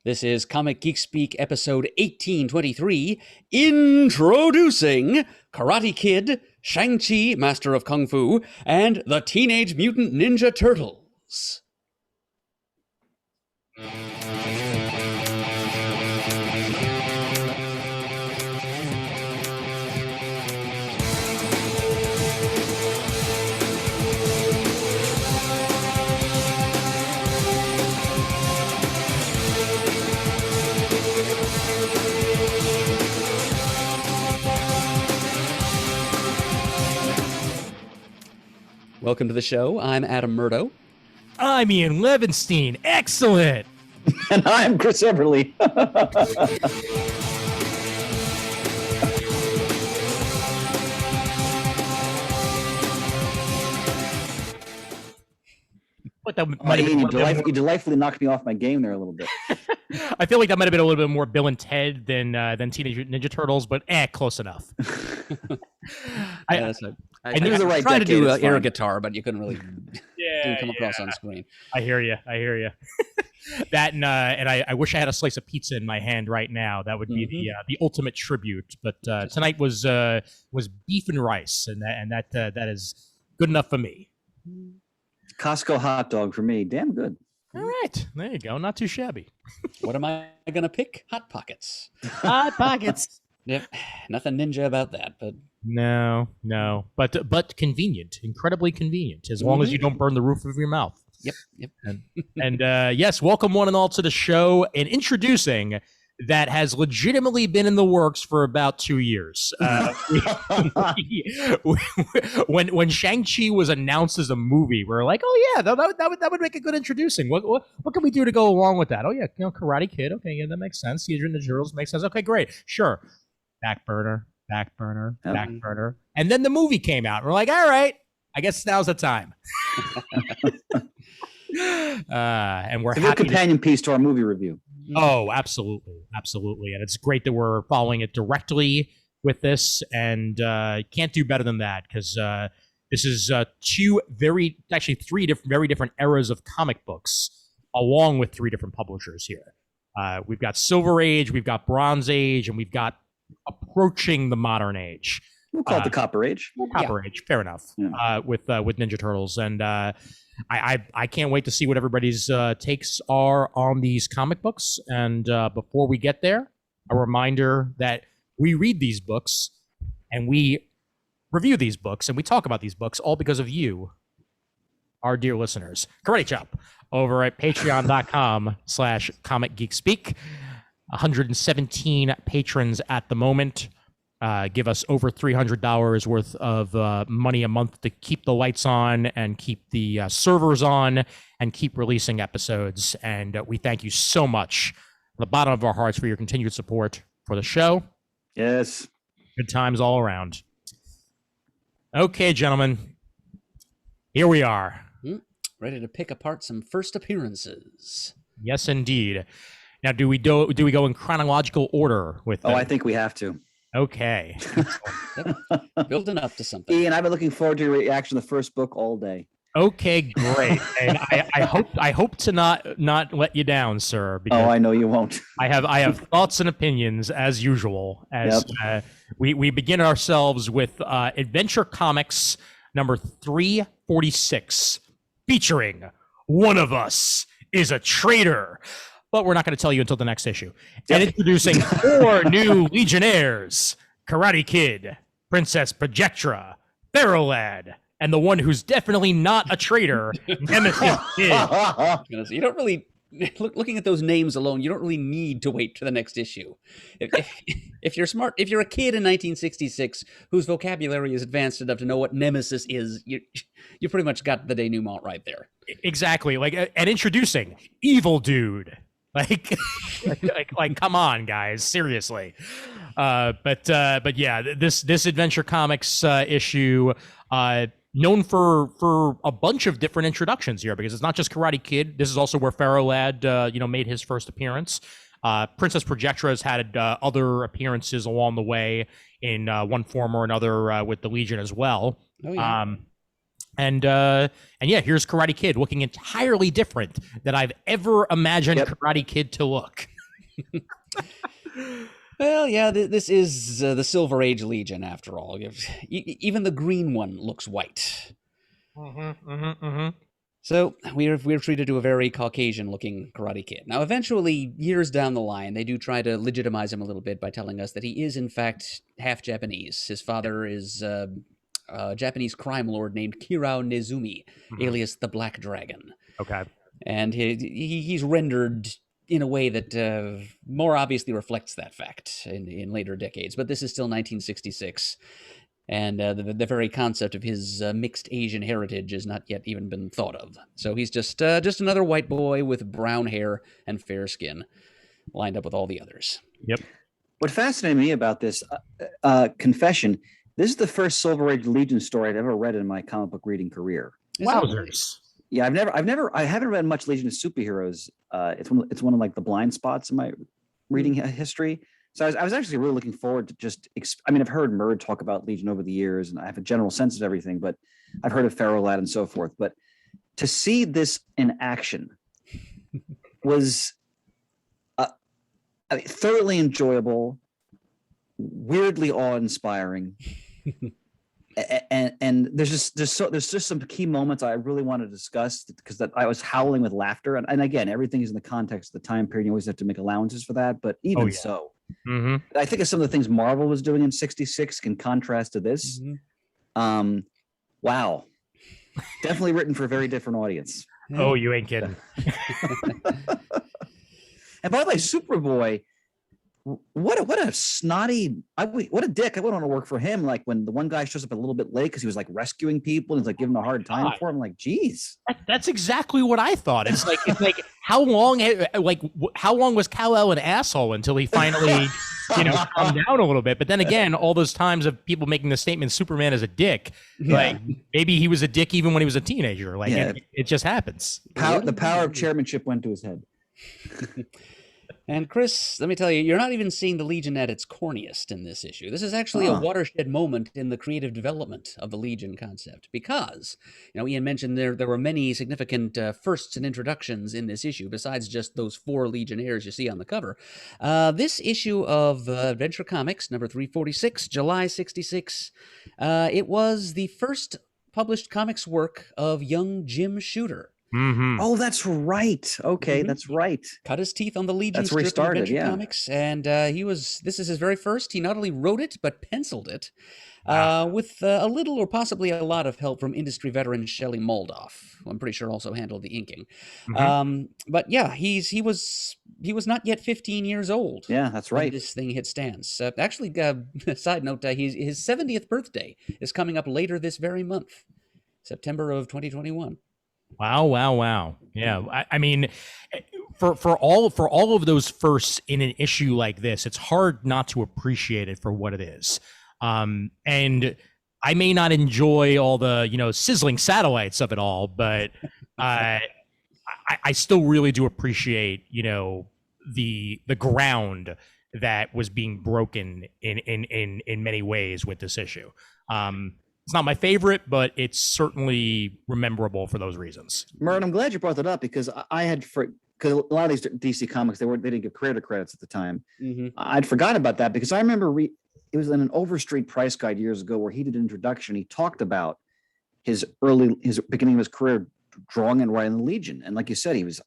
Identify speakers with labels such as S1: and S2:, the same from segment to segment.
S1: This is Comic Geek Speak episode 1823, introducing Karate Kid, Shang-Chi, Master of Kung Fu, and the Teenage Mutant Ninja Turtles. Welcome to the show. I'm Adam Murdo.
S2: I'm Ian Levinstein. Excellent.
S3: And I'm Chris Everly. You delightfully knocked me off my game there a little bit.
S2: I feel like that might have been a little bit more Bill and Ted than Teenage Mutant Ninja Turtles, but close enough.
S1: I was the right trying to do air guitar, but you couldn't really come across on screen.
S2: I hear you. That and I wish I had a slice of pizza in my hand right now. That would be the ultimate tribute. But tonight was beef and rice, and that is good enough for me.
S3: Costco hot dog for me. Damn good.
S2: All right. There you go. Not too shabby.
S1: What am I going to pick? Hot Pockets.
S2: Hot Pockets.
S1: Yep. Nothing ninja about that, but...
S2: No. But convenient. Incredibly convenient. As long as you don't burn the roof of your mouth.
S1: Yep.
S2: And yes, welcome one and all to the show. And introducing... that has legitimately been in the works for about 2 years. When Shang-Chi was announced as a movie, we were like, oh yeah, that would make a good introducing. What can we do to go along with that? Oh yeah, Karate Kid. Okay, yeah, that makes sense. Teenage Mutant Ninja Turtles makes sense. Okay, great, sure. Back burner. And then the movie came out. We're like, all right, I guess now's the time. And we're
S3: it's a good companion piece to our movie review.
S2: Oh, absolutely. And it's great that we're following it directly with this, and can't do better than that, because this is three very different eras of comic books, along with three different publishers here. We've got Silver Age, we've got Bronze Age, and we've got approaching the Modern Age.
S3: We'll call it the Copper Age.
S2: Age, fair enough. Yeah. With Ninja Turtles, and I can't wait to see what everybody's takes are on these comic books. And before we get there, a reminder that we read these books and we review these books and we talk about these books all because of you, our dear listeners. Karate Chop over at patreon.com/comicgeekspeak. 117 patrons at the moment. Give us over $300 worth of money a month to keep the lights on and keep the servers on and keep releasing episodes. And we thank you so much from the bottom of our hearts for your continued support for the show.
S3: Yes.
S2: Good times all around. Okay, gentlemen. Here we are.
S1: Ready to pick apart some first appearances.
S2: Yes, indeed. Now, do we go in chronological order with them?
S3: I think we have to.
S2: Okay.
S1: Building up to something.
S3: Ian, I've been looking forward to your reaction to the first book all day.
S2: Okay, great. And I hope to not let you down, sir.
S3: I know you won't.
S2: I have thoughts and opinions as usual. As we begin ourselves with Adventure Comics number 346, featuring One of Us is a Traitor. But we're not going to tell you until the next issue. And introducing 4 new Legionnaires: Karate Kid, Princess Projectra, Pharaoh Lad, and the one who's definitely not a traitor, Nemesis Kid.
S1: You don't really, looking at those names alone, you don't really need to wait to the next issue. If you're smart, if you're a kid in 1966 whose vocabulary is advanced enough to know what Nemesis is, you pretty much got the denouement right there.
S2: Exactly. And introducing Evil Dude. Like, come on, guys, seriously. But yeah, this Adventure Comics issue, known for a bunch of different introductions here, because it's not just Karate Kid. This is also where Pharaoh Lad, made his first appearance. Princess Projectra has had other appearances along the way in one form or another with the Legion as well.
S1: Oh, yeah.
S2: And here's Karate Kid looking entirely different than I've ever imagined Karate Kid to look.
S1: Well, yeah, this is the Silver Age Legion, after all. Even the green one looks white. So we're treated to a very Caucasian-looking Karate Kid. Now, eventually, years down the line, they do try to legitimize him a little bit by telling us that he is, in fact, half Japanese. His father is a Japanese crime lord named Kirao Nezumi, alias the Black Dragon.
S2: Okay.
S1: And he's rendered in a way that more obviously reflects that fact in later decades. But this is still 1966. And the very concept of his mixed Asian heritage has not yet even been thought of. So he's just another white boy with brown hair and fair skin, lined up with all the others.
S2: Yep.
S3: What fascinated me about this confession, this is the first Silver Age Legion story I'd ever read in my comic book reading career.
S2: Wowzers.
S3: Yeah, I haven't read much Legion of Superheroes. It's one of like the blind spots in my reading history. So I was actually really looking forward to just, I've heard Murd talk about Legion over the years, and I have a general sense of everything, but I've heard of Pharaoh Lad and so forth. But to see this in action was thoroughly enjoyable, weirdly awe-inspiring. And there's just some key moments I really want to discuss because I was howling with laughter. And again, everything is in the context of the time period. You always have to make allowances for that. But even so, I think of some of the things Marvel was doing in '66 in contrast to this. Wow. Definitely written for a very different audience.
S2: Oh, you ain't kidding.
S3: And by the way, Superboy, what a snotty, what a dick. I wouldn't want to work for him. Like when the one guy shows up a little bit late because he was like rescuing people and he's like giving a hard time for him. Like, geez.
S2: That's exactly what I thought. It's like how long was Kal-El an asshole until he finally, calmed down a little bit? But then again, all those times of people making the statement Superman is a dick, like maybe he was a dick even when he was a teenager. Like it just happens.
S3: The power of chairmanship went to his head.
S1: And Chris, let me tell you, you're not even seeing the Legion at its corniest in this issue. This is actually a watershed moment in the creative development of the Legion concept because, Ian mentioned there were many significant firsts and introductions in this issue besides just those 4 Legionnaires you see on the cover. This issue of Adventure Comics, number 346, July 66, it was the first published comics work of young Jim Shooter.
S3: Oh, that's right. Okay, that's right.
S1: Cut his teeth on the Legion
S3: That's where he
S1: strip of
S3: started,
S1: Adventure Comics, and this is his very first. He not only wrote it but penciled it, with a little or possibly a lot of help from industry veteran Shelley Moldoff, who I'm pretty sure also handled the inking. But yeah, he was not yet 15 years old.
S3: Yeah, that's right.
S1: When this thing hit stands. Actually, side note, his 70th birthday is coming up later this very month, September of 2021.
S2: Wow. Yeah. I mean, for all of those firsts in an issue like this, it's hard not to appreciate it for what it is. And I may not enjoy all the, sizzling satellites of it all, but I still really do appreciate, the ground that was being broken in many ways with this issue. It's not my favorite, but it's certainly memorable for those reasons.
S3: Murd, I'm glad you brought that up because because a lot of these DC comics they didn't give creator credits at the time. I'd forgotten about that because I remember it was in an Overstreet price guide years ago where he did an introduction. He talked about his beginning of his career drawing and writing the Legion, and like you said, he was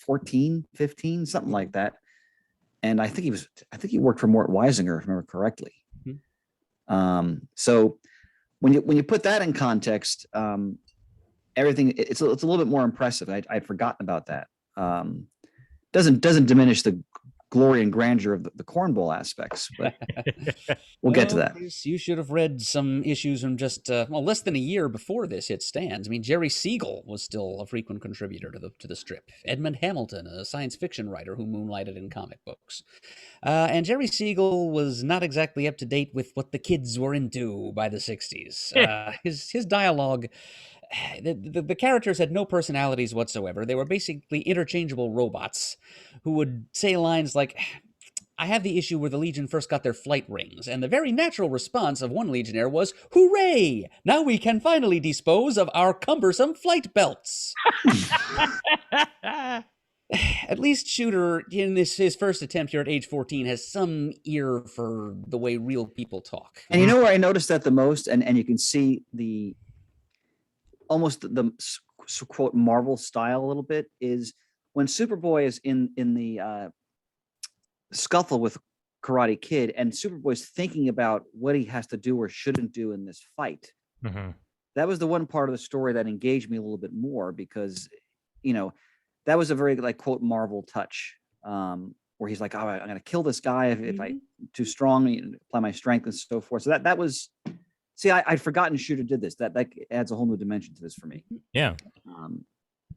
S3: 14, 15, something like that. And I think he worked for Mort Weisinger, if I remember correctly. So. When you put that in context, everything it's a little bit more impressive. I'd forgotten about that. Doesn't diminish the glory and grandeur of the cornball aspects, but we'll get to that.
S1: You should have read some issues from just less than a year before this hit stands. I mean, Jerry Siegel was still a frequent contributor to the strip. Edmund Hamilton, a science fiction writer who moonlighted in comic books. And Jerry Siegel was not exactly up to date with what the kids were into by the 60s. His dialogue, the characters had no personalities whatsoever. They were basically interchangeable robots who would say lines like, I have the issue where the Legion first got their flight rings, and the very natural response of one Legionnaire was, hooray! Now we can finally dispose of our cumbersome flight belts. at least Shooter in this his first attempt here at age 14 has some ear for the way real people talk.
S3: And you know where I noticed that the most, and you can see the almost the quote Marvel style a little bit, is when Superboy is in the scuffle with Karate Kid, and Superboy's thinking about what he has to do or shouldn't do in this fight.
S2: Mm-hmm.
S3: That was the one part of the story that engaged me a little bit more, because, that was a very like quote Marvel touch, where he's like, "Oh, I'm going to kill this guy if I too strong, apply my strength and so forth." So that was, see, I'd forgotten Shooter did this. That adds a whole new dimension to this for me.
S2: Yeah.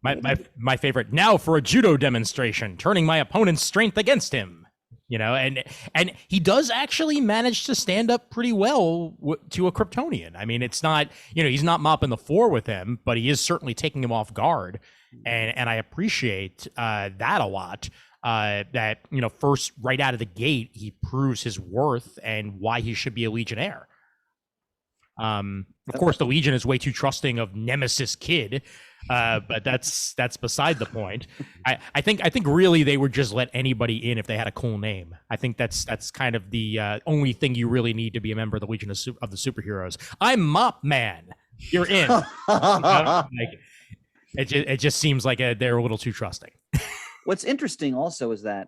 S2: My favorite, now for a judo demonstration, turning my opponent's strength against him. And he does actually manage to stand up pretty well to a Kryptonian. I mean, it's not, he's not mopping the floor with him, but he is certainly taking him off guard. And I appreciate that a lot. That, first, right out of the gate, he proves his worth and why he should be a Legionnaire. Of course, the Legion is way too trusting of Nemesis Kid, but that's beside the point. I think really they would just let anybody in if they had a cool name. I think that's kind of the only thing you really need to be a member of the Legion of the Superheroes. I'm Mop Man. You're in. It just seems like they're a little too trusting.
S3: What's interesting also is that,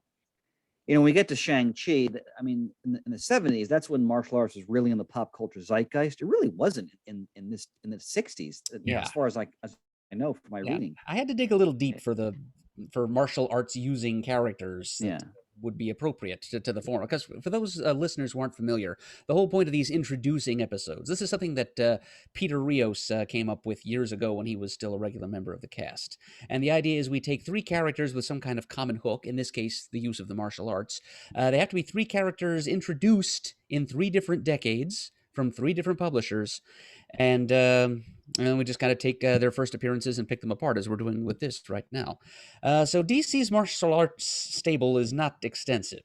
S3: when we get to Shang-Chi, I mean, in the 70s, that's when martial arts was really in the pop culture zeitgeist. It really wasn't in the 60s, as far as I know from my reading.
S1: I had to dig a little deep for martial arts using characters that would be appropriate to the form. Because for those listeners who aren't familiar, the whole point of these introducing episodes, this is something that Peter Rios came up with years ago when he was still a regular member of the cast. And the idea is we take three characters with some kind of common hook, in this case, the use of the martial arts. They have to be three characters introduced in 3 different decades from 3 different publishers. And we just kind of take their first appearances and pick them apart, as we're doing with this right now. So DC's martial arts stable is not extensive.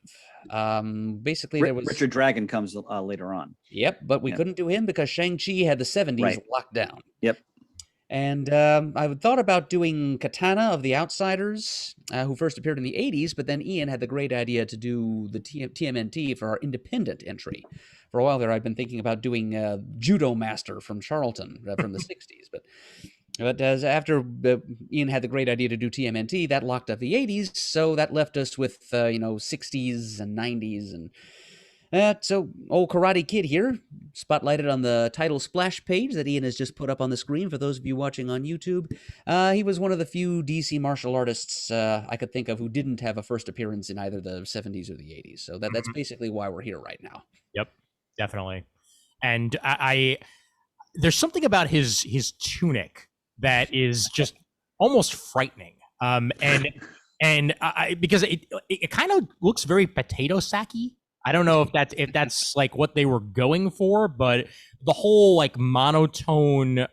S1: Basically, there was
S3: Richard Dragon comes later on.
S1: Yep, but we couldn't do him because Shang-Chi had the 70s locked down.
S3: Yep.
S1: And I thought about doing Katana of the Outsiders, who first appeared in the 80s, but then Ian had the great idea to do the TMNT for our independent entry. For a while there, I've been thinking about doing Judo Master from Charlton from the 60s. But after Ian had the great idea to do TMNT, that locked up the 80s, so that left us with, 60s and 90s. And so old Karate Kid here, spotlighted on the title splash page that Ian has just put up on the screen for those of you watching on YouTube. He was one of the few DC martial artists I could think of who didn't have a first appearance in either the 70s or the 80s. So that's basically why we're here right now.
S2: Yep, definitely. And I there's something about his tunic that is just almost frightening. And because it kind of looks very potato sacky. I don't know if that's like what they were going for, but the whole like monotone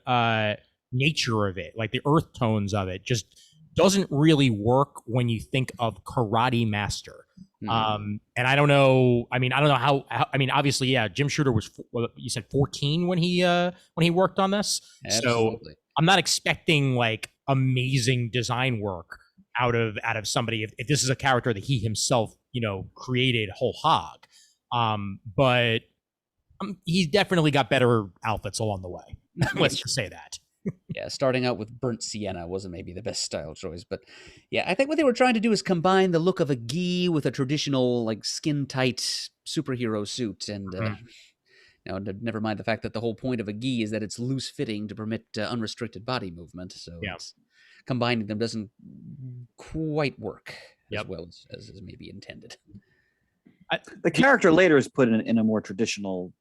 S2: nature of it, like the earth tones of it, just doesn't really work when you think of Karate Master. And I don't know. I mean, I don't know how. I mean, obviously, yeah. Jim Shooter was, you said 14 when he worked on this.
S1: Absolutely.
S2: So I'm not expecting like amazing design work out of somebody if this is a character that he himself created whole hog. But he's definitely got better outfits along the way. Let's just say that.
S1: Yeah, starting out with burnt sienna wasn't maybe the best style choice, but yeah, I think what they were trying to do is combine the look of a gi with a traditional like skin tight superhero suit, and never mind the fact that the whole point of a gi is that it's loose fitting to permit unrestricted body movement. So combining them doesn't quite work as well as maybe intended.
S3: The character later is put in a more traditional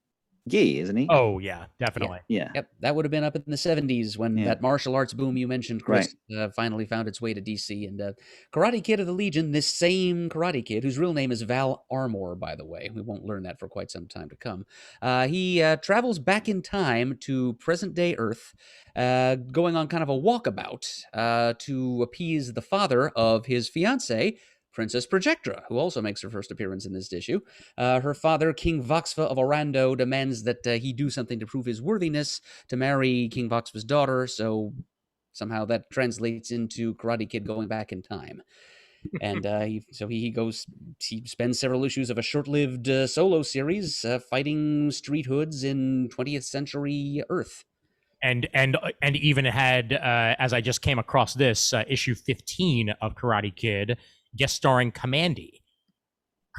S3: gi, isn't he?
S2: Oh yeah, definitely.
S3: Yeah.
S1: Yep, that would have been up in the 70s when that martial arts boom you mentioned, Chris, finally found its way to DC. And Karate Kid of the Legion, this same Karate Kid, whose real name is Val Armour, by the way. We won't learn that for quite some time to come. He travels back in time to present-day Earth, going on kind of a walkabout to appease the father of his fiancée, Princess Projectra, who also makes her first appearance in this issue. Her father, King Voxva of Orando, demands that he do something to prove his worthiness to marry King Voxva's daughter, so somehow that translates into Karate Kid going back in time. And he spends several issues of a short-lived solo series fighting street hoods in 20th century Earth.
S2: And even had, as I just came across this, issue 15 of Karate Kid, guest starring Commandy.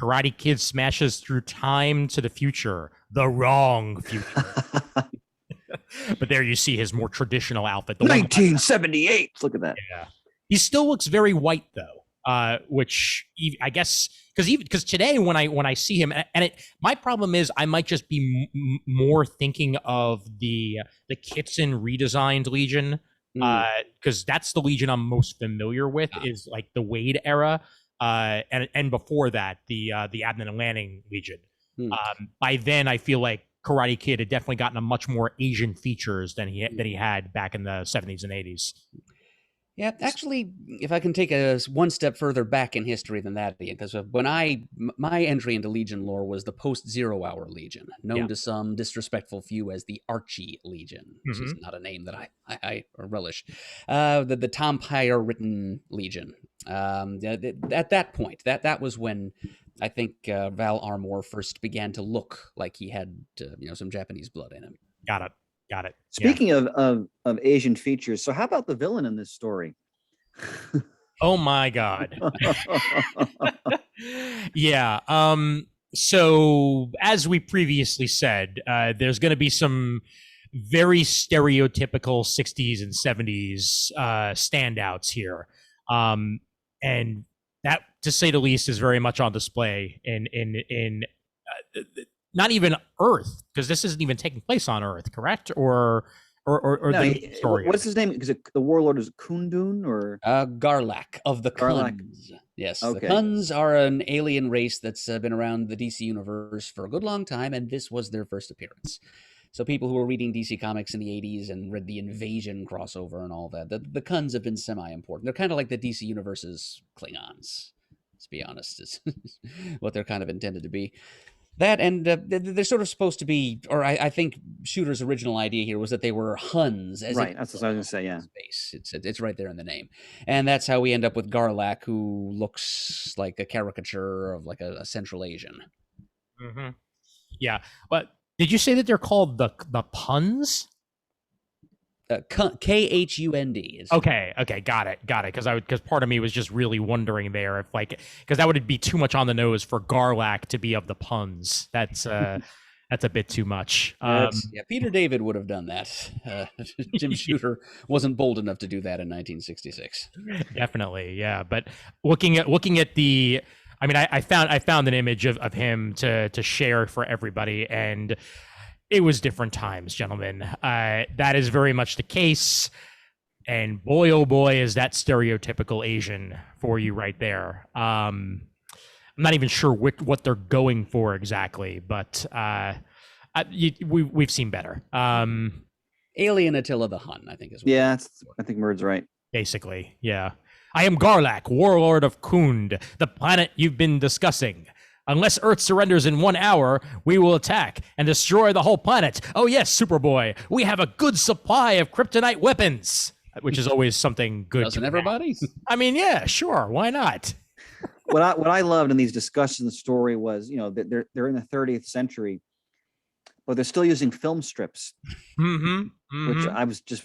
S2: Karate Kid smashes through time to the future, the wrong future. But there you see his more traditional outfit.
S3: 1978. Look at that.
S2: Yeah, he still looks very white though, which I guess because today when I see him, my problem is I might just be more thinking of the Kitson redesigned Legion, because that's the Legion I'm most familiar with, is like the Wade era, and before that the Abnett and Lanning Legion. By then I feel like Karate Kid had definitely gotten a much more Asian features than he had back in the 70s and 80s.
S1: Yeah, actually, if I can take one step further back in history than that, because when my entry into Legion lore was the post-Zero Hour Legion, known to some disrespectful few as the Archie Legion, which is not a name that I relish. The Tom Pyre written Legion. At that point, that was when I think Val Armour first began to look like he had some Japanese blood in him.
S2: Got it.
S3: Speaking of Asian features, so how about the villain in this story?
S2: Oh my God. Yeah. So as we previously said, there's going to be some very stereotypical 60s and 70s standouts here. And that, to say the least, is very much on display in not even Earth, because this isn't even taking place on Earth, correct? Or
S3: No,
S2: the story.
S3: what's his name? Is it the warlord? Is it Kundun or
S1: Garlak of the
S3: Garlak?
S1: Kuns? Yes,
S3: Okay.
S1: The Kuns are an alien race that's been around the DC universe for a good long time, and this was their first appearance. So people who were reading DC Comics in the 80s and read the Invasion crossover and all that, the Kuns have been semi-important. They're kind of like the DC universe's Klingons, let's be honest, is what they're kind of intended to be. That, and they're sort of supposed to be, or I think Shooter's original idea here was that they were Huns.
S3: Right, that's what I was going to say, yeah.
S1: Space. It's right there in the name. And that's how we end up with Garlak, who looks like a caricature of like a Central Asian.
S2: Mm-hmm. Yeah, but did you say that they're called the puns?
S1: Khund.
S2: Okay, got it. Because part of me was just really wondering there if because that would be too much on the nose for Garlak to be of the puns. That's a bit too much.
S1: Peter David would have done that. Jim Shooter wasn't bold enough to do that in 1966.
S2: Definitely, yeah. But looking at the, I mean, I found an image of him to share for everybody, and it was different times, gentlemen. That is very much the case. And boy, oh boy, is that stereotypical Asian for you right there. I'm not even sure what they're going for exactly, but we've seen better.
S1: Alien Attila the Hun, I think is what.
S3: Yeah, I think Murd's right.
S2: Basically, yeah. I am Garlak, warlord of Khund, the planet you've been discussing. Unless Earth surrenders in 1 hour, we will attack and destroy the whole planet. Oh yes, Superboy, we have a good supply of kryptonite weapons, which is always something good.
S1: Doesn't everybody?
S2: I mean, yeah, sure, why not?
S3: What I loved in these discussions in the story was, they're in the 30th century, but they're still using film strips, which I was just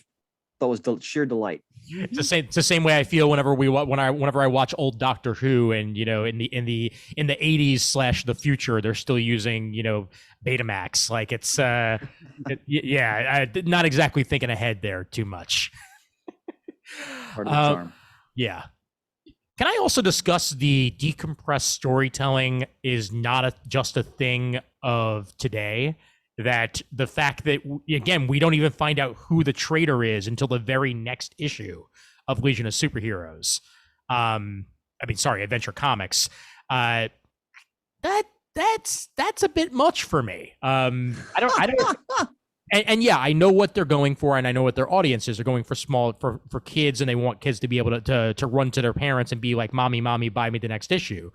S3: thought was sheer delight.
S2: It's the same way I feel whenever I watch old Doctor Who, and in the 80s / the future, they're still using Betamax. Like it's not exactly thinking ahead there too much.
S3: Part of the charm.
S2: Yeah. Can I also discuss the decompressed storytelling is not just a thing of today? That the fact that, again, we don't even find out who the traitor is until the very next issue of Legion of Superheroes. Adventure Comics. That's a bit much for me. I don't. And yeah, I know what they're going for, and I know what their audience is. They're going for kids, and they want kids to be able to run to their parents and be like, "Mommy, buy me the next issue,"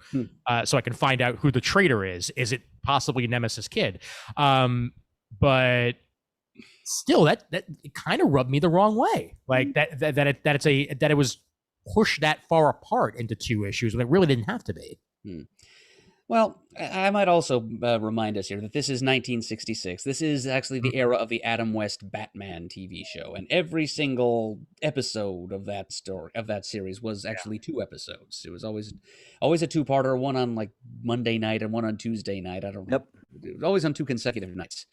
S2: so I can find out who the traitor is. Is it possibly Nemesis Kid? But still, that it kind of rubbed me the wrong way. Like that it was push that far apart into 2 issues when it really didn't have to be.
S1: Well, I might also remind us here that this is 1966. This is actually the era of the Adam West Batman TV show, and every single episode of that series was actually 2 episodes. It was always a two-parter, one on like Monday night and one on Tuesday night. I don't know. It was always on 2 consecutive nights.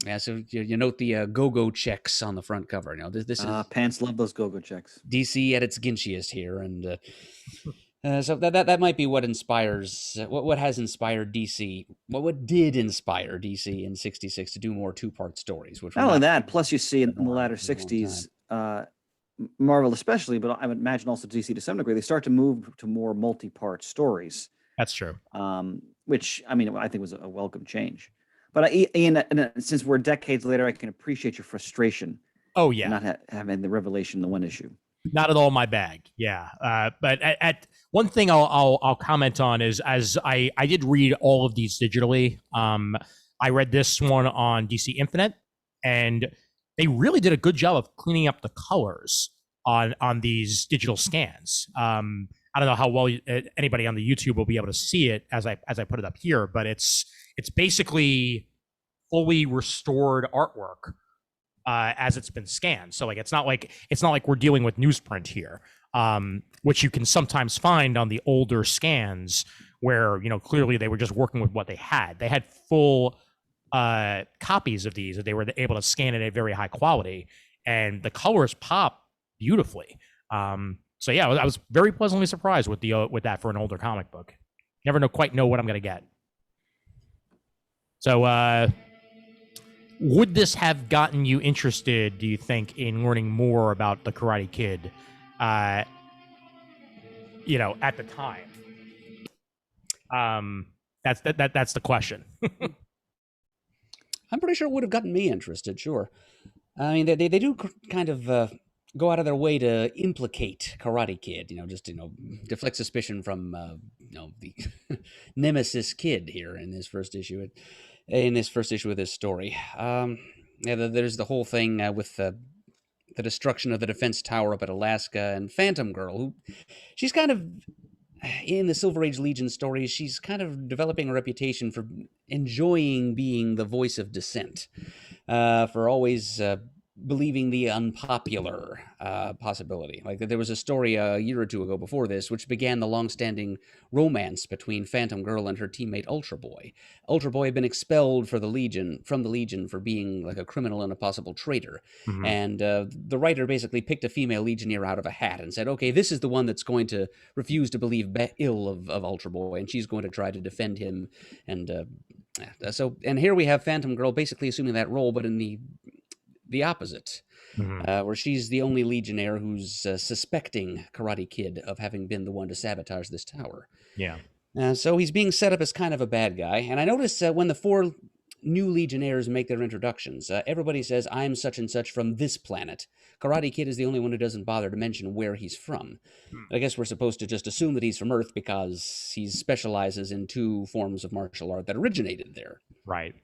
S1: Yeah, so you note the go-go checks on the front cover. You know, this is
S3: Pants love those go-go checks.
S1: DC at its ginchiest here, and so that might be what inspires what has inspired DC. What did inspire DC in '66 to do more 2-part stories? Which
S3: Not only that, plus you see in the latter '60s, Marvel especially, but I would imagine also DC to some degree, they start to move to more multi-part stories.
S2: That's true.
S3: Which I mean, I think was a welcome change. But Ian, since we're decades later, I can appreciate your frustration.
S2: Oh yeah,
S3: not having the revelation in the one issue.
S2: Not at all my bag. Yeah, but at one thing I'll comment on is, as I did read all of these digitally. I read this one on DC Infinite, and they really did a good job of cleaning up the colors on these digital scans. I don't know how well anybody on the YouTube will be able to see it as I put it up here, but it's basically fully restored artwork as it's been scanned. So like it's not like we're dealing with newsprint here, which you can sometimes find on the older scans where, you know, clearly they were just working with what they had. They had full copies of these that they were able to scan at a very high quality, and the colors pop beautifully. So yeah, I was very pleasantly surprised with that for an older comic book. Never quite know what I'm gonna get. So would this have gotten you interested, do you think, in learning more about the Karate Kid, you know, at the time? That's the question.
S1: I'm pretty sure it would have gotten me interested, sure. I mean, they do kind of go out of their way to implicate Karate Kid, you know, just, you know, deflect suspicion from, you know, the Nemesis Kid here in this first issue of this story. Yeah, there's the whole thing with the destruction of the defense tower up at Alaska, and Phantom Girl, who she's kind of, in the Silver Age Legion stories, she's kind of developing a reputation for enjoying being the voice of dissent, for always believing the unpopular possibility. Like there was a story a year or 2 ago before this, which began the long-standing romance between Phantom Girl and her teammate Ultra Boy. Ultra Boy had been expelled from the Legion for being like a criminal and a possible traitor. Mm-hmm. And the writer basically picked a female Legionnaire out of a hat and said, okay, this is the one that's going to refuse to believe ill of Ultra Boy, and she's going to try to defend him. And and here we have Phantom Girl basically assuming that role, but in the opposite, mm-hmm. Where she's the only Legionnaire who's suspecting Karate Kid of having been the one to sabotage this tower.
S2: Yeah.
S1: So he's being set up as kind of a bad guy. And I notice when the 4 new Legionnaires make their introductions, everybody says, I'm such and such from this planet. Karate Kid is the only one who doesn't bother to mention where he's from. I guess we're supposed to just assume that he's from Earth because he specializes in 2 forms of martial art that originated there.
S2: Right.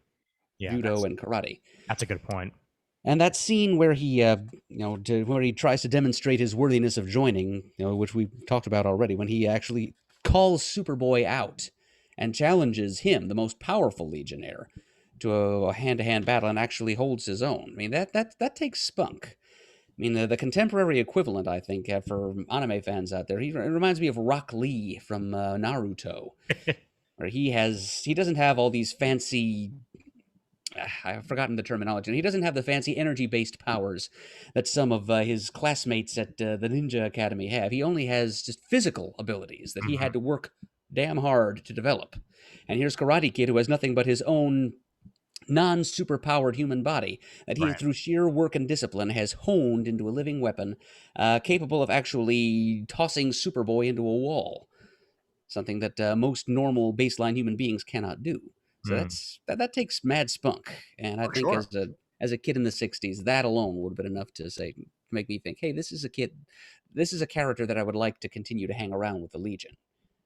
S2: Yeah.
S1: Judo and karate.
S2: That's a good point.
S1: And that scene where he, where he tries to demonstrate his worthiness of joining, you know, which we talked about already, when he actually calls Superboy out and challenges him, the most powerful Legionnaire, to a hand-to-hand battle and actually holds his own. I mean, that takes spunk. I mean, the contemporary equivalent, I think, for anime fans out there, it reminds me of Rock Lee from Naruto, where he doesn't have all these fancy. I've forgotten the terminology. He doesn't have the fancy energy-based powers that some of his classmates at the Ninja Academy have. He only has just physical abilities that he had to work damn hard to develop. And here's Karate Kid, who has nothing but his own non-superpowered human body that he, through sheer work and discipline, has honed into a living weapon, capable of actually tossing Superboy into a wall, something that most normal baseline human beings cannot do. So that takes mad spunk, and I think as a kid in the '60s, that alone would have been enough to make me think, hey, this is a character that I would like to continue to hang around with the Legion.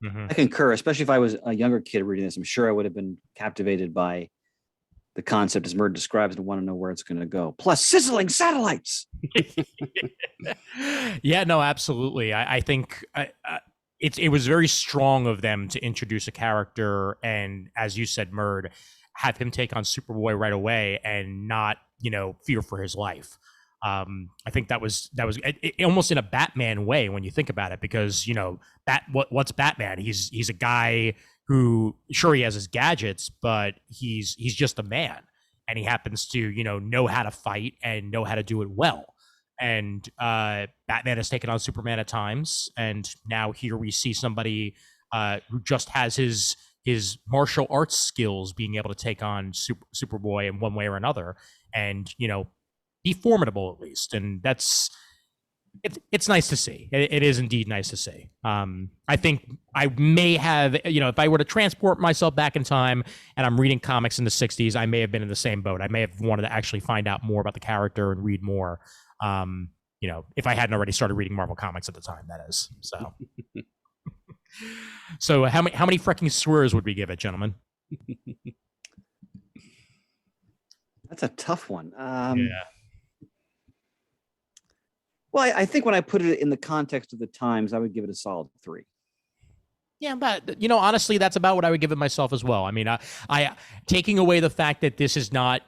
S3: I concur, especially if I was a younger kid reading this. I'm sure I would have been captivated by the concept, as Murd describes, and want to know where it's going to go. Plus, sizzling satellites.
S2: Yeah, no, absolutely. I think it was very strong of them to introduce a character and, as you said, Murd, have him take on Superboy right away and not, fear for his life. I think that was almost in a Batman way when you think about it, because what's Batman? He's a guy who, sure, he has his gadgets, but he's just a man, and he happens to know how to fight and know how to do it well. And Batman has taken on Superman at times, and now here we see somebody who just has his martial arts skills being able to take on Superboy in one way or another, and be formidable at least. And it's nice to see. It is indeed nice to see. I think I may have, if I were to transport myself back in time and I'm reading comics in the 60s, I may have been in the same boat. I may have wanted to actually find out more about the character and read more. If I hadn't already started reading Marvel comics at the time, that is. So, so how many freaking swears would we give it, gentlemen?
S3: That's a tough one.
S2: Yeah.
S3: Well, I think when I put it in the context of the times, I would give it a solid 3.
S2: Yeah, but honestly, that's about what I would give it myself as well. I mean, I taking away the fact that this is not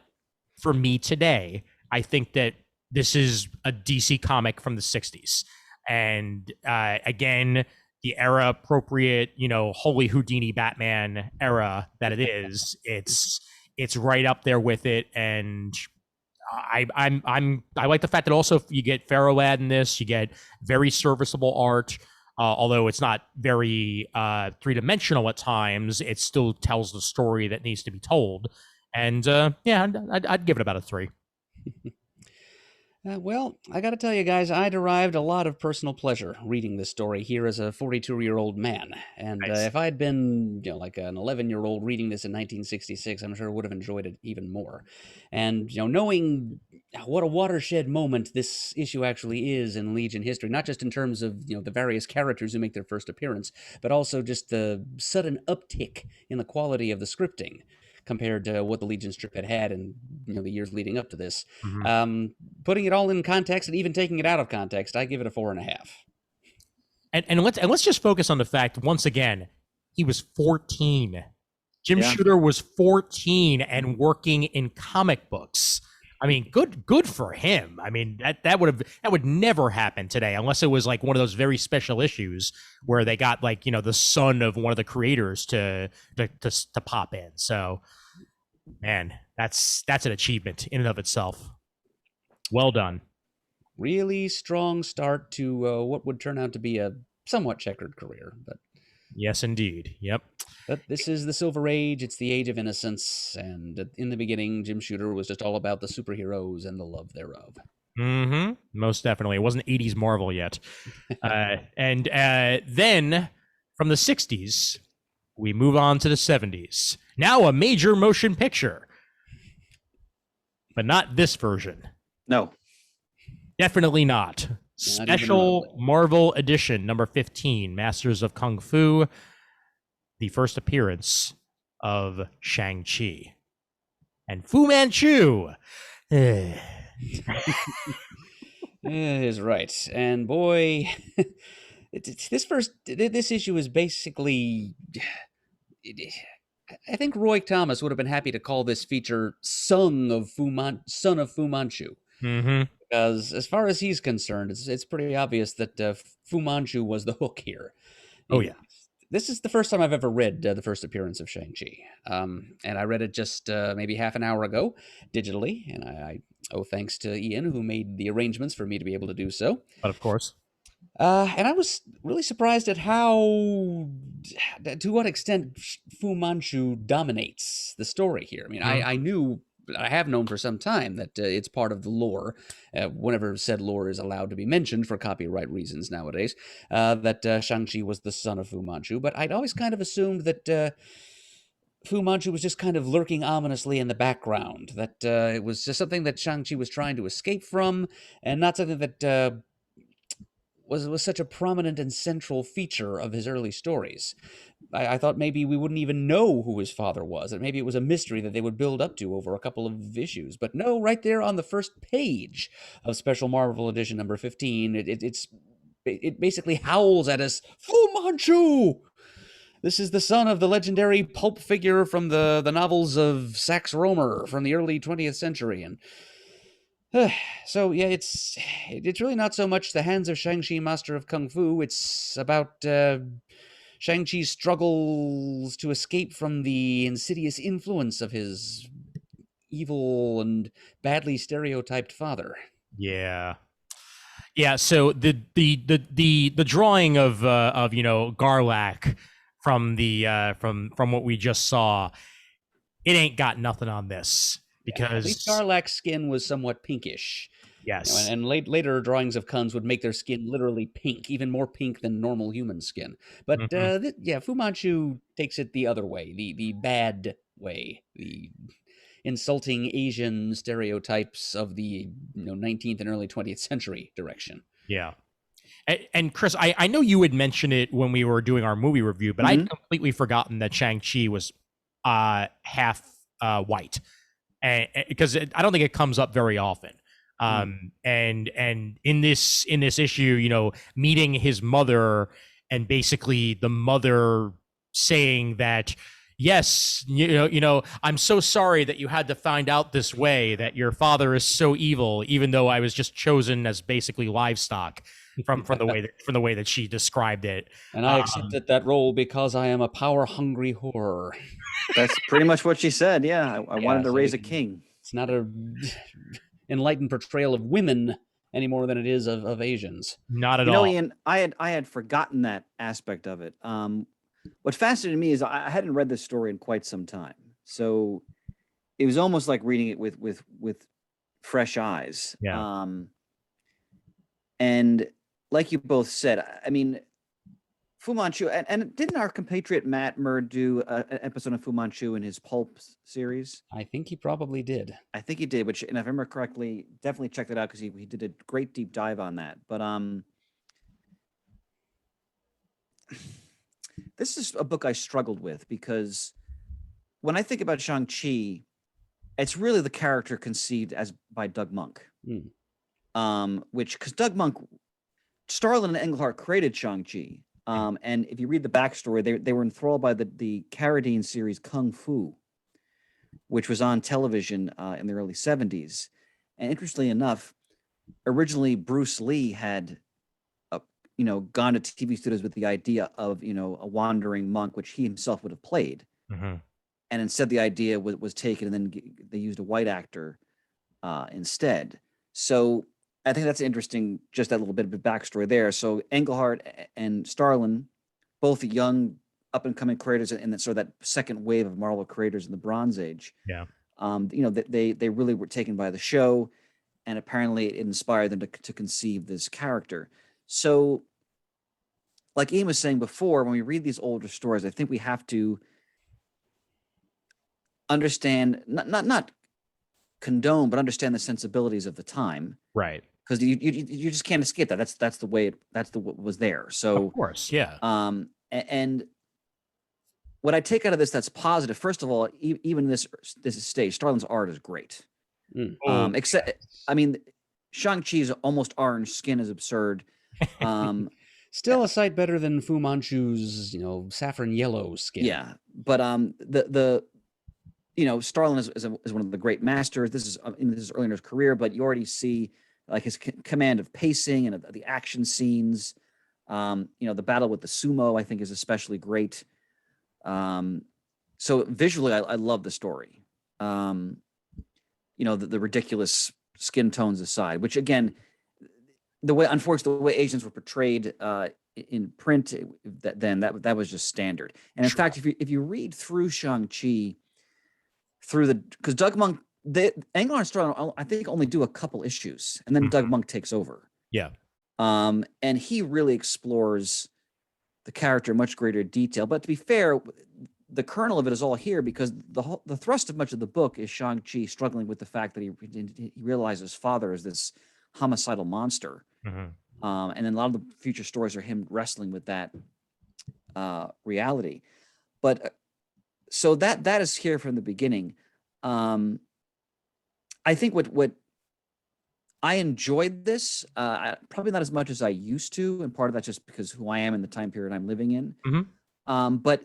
S2: for me today, I think that this is a DC comic from the 60s. And again, the era appropriate, holy Houdini Batman era that it is, it's right up there with it. And I like the fact that also you get Ferroad in this, you get very serviceable art. Although it's not very three-dimensional at times, it still tells the story that needs to be told. And yeah, I'd give it about a 3.
S1: Well, I got to tell you guys, I derived a lot of personal pleasure reading this story here as a 42-year-old man. And
S2: Nice.
S1: if I'd been, like an 11-year-old reading this in 1966, I'm sure I would have enjoyed it even more. And, knowing what a watershed moment this issue actually is in Legion history, not just in terms of, the various characters who make their first appearance, but also just the sudden uptick in the quality of the scripting compared to what the Legion strip had in the years leading up to this.
S2: Mm-hmm.
S1: Putting it all in context and even taking it out of context, I give it a 4.5.
S2: And let's just focus on the fact, once again, he was 14. Jim Shooter was 14 and working in comic books. I mean, good for him. I mean, that would never happen today unless it was like one of those very special issues where they got like, the son of one of the creators to pop in. So, man, that's an achievement in and of itself. Well done.
S1: Really strong start to what would turn out to be a somewhat checkered career, but
S2: yes, indeed. Yep.
S1: But this is the Silver Age. It's the Age of Innocence. And in the beginning, Jim Shooter was just all about the superheroes and the love thereof.
S2: Mm-hmm. Most definitely. It wasn't 80s Marvel yet. And then from the 60s, we move on to the 70s. Now a major motion picture. But not this version.
S3: No.
S2: Definitely not. Special Marvel Edition, number 15, Masters of Kung Fu. The first appearance of Shang-Chi. And Fu Manchu.
S1: Is right. And boy, this issue is basically... I think Roy Thomas would have been happy to call this feature Son of Fu Manchu.
S2: Mm-hmm.
S1: Because as far as he's concerned, it's pretty obvious that Fu Manchu was the hook here.
S2: Oh, yeah.
S1: This is the first time I've ever read the first appearance of Shang-Chi. And I read it just maybe half an hour ago, digitally. And I owe thanks to Ian, who made the arrangements for me to be able to do so.
S2: But of course.
S1: And I was really surprised at to what extent Fu Manchu dominates the story here. I mean, I have known for some time that it's part of the lore, whenever said lore is allowed to be mentioned for copyright reasons nowadays, that Shang-Chi was the son of Fu Manchu. But I'd always kind of assumed that Fu Manchu was just kind of lurking ominously in the background, that it was just something that Shang-Chi was trying to escape from, and not something that was such a prominent and central feature of his early stories. I thought maybe we wouldn't even know who his father was, and maybe it was a mystery that they would build up to over a couple of issues. But no, right there on the first page of Special Marvel Edition number 15, it basically howls at us, Fu Manchu! This is the son of the legendary pulp figure from the novels of Sax Rohmer from the early 20th century. And so, yeah, it's really not so much the hands of Shang-Chi, Master of Kung Fu. It's about Shang-Chi's struggles to escape from the insidious influence of his evil and badly stereotyped father.
S2: Yeah. Yeah, so the drawing of Garlack from the from what we just saw, it ain't got nothing on this, because
S1: at least Garlack's skin was somewhat pinkish.
S2: Yes.
S1: And later drawings of Kun's would make their skin literally pink, even more pink than normal human skin. But Fu Manchu takes it the other way, the bad way, the insulting Asian stereotypes of the 19th and early 20th century direction.
S2: Yeah. And Chris, I know you had mentioned it when we were doing our movie review, but I'd completely forgotten that Shang-Chi was half white, and because I don't think it comes up very often. And in this issue, meeting his mother, and basically the mother saying that, yes, I'm so sorry that you had to find out this way, that your father is so evil, even though I was just chosen as basically livestock, from the way that she described it.
S1: And I accepted that role because I am a power-hungry whore.
S3: That's pretty much what she said. Yeah, I wanted to raise a king.
S1: It's not a enlightened portrayal of women any more than it is of Asians.
S2: Not at all.
S3: Ian, I had forgotten that aspect of it. What fascinated me is I hadn't read this story in quite some time, so it was almost like reading it with fresh eyes.
S2: Yeah.
S3: And like you both said, I mean, Fu Manchu, and didn't our compatriot Matt Murr do an episode of Fu Manchu in his Pulp series?
S1: I think he probably did.
S3: I think he did, which, and if I remember correctly, definitely check that out, because he did a great deep dive on that. But this is a book I struggled with, because when I think about Shang-Chi, it's really the character conceived as by Doug Monk. Because Doug Monk, Starlin and Englehart created Shang-Chi. And if you read the backstory, they were enthralled by the Carradine series Kung Fu, which was on television in the early 70s. And interestingly enough, originally Bruce Lee had gone to TV studios with the idea of a wandering monk, which he himself would have played. And instead the idea was taken, and then they used a white actor instead. So I think that's interesting, just that little bit of a backstory there. So Englehart and Starlin, both young up-and-coming creators in that sort of that second wave of Marvel creators in the Bronze Age.
S2: Yeah.
S3: They really were taken by the show, and apparently it inspired them to conceive this character. So, like Ian was saying before, when we read these older stories, I think we have to understand, not condone, but understand the sensibilities of the time.
S2: Right.
S3: Because you just can't escape that. That's the way what was there. So
S2: of course, yeah.
S3: And what I take out of this that's positive, first of all, even this stage, Starlin's art is great. Except, I mean, Shang-Chi's almost orange skin is absurd.
S1: Still a sight better than Fu Manchu's, saffron yellow skin.
S3: Yeah, but Starlin is one of the great masters. This is early in his career, but you already see like his command of pacing and the action scenes. The battle with the sumo, I think, is especially great. So visually, I love the story. The ridiculous skin tones aside, which again, unfortunately, the way Asians were portrayed in print, that was just standard. And in fact, if you read through Shang-Chi, because Doug Monk, Englehart and Starlin, I think, only do a couple issues, and then Doug Monk takes over.
S2: Yeah.
S3: And he really explores the character in much greater detail. But to be fair, the kernel of it is all here, because the thrust of much of the book is Shang-Chi struggling with the fact that he realizes his father is this homicidal monster. And then a lot of the future stories are him wrestling with that reality. But so that is here from the beginning. I think what I enjoyed this, probably not as much as I used to, and part of that's just because who I am in the time period I'm living in. But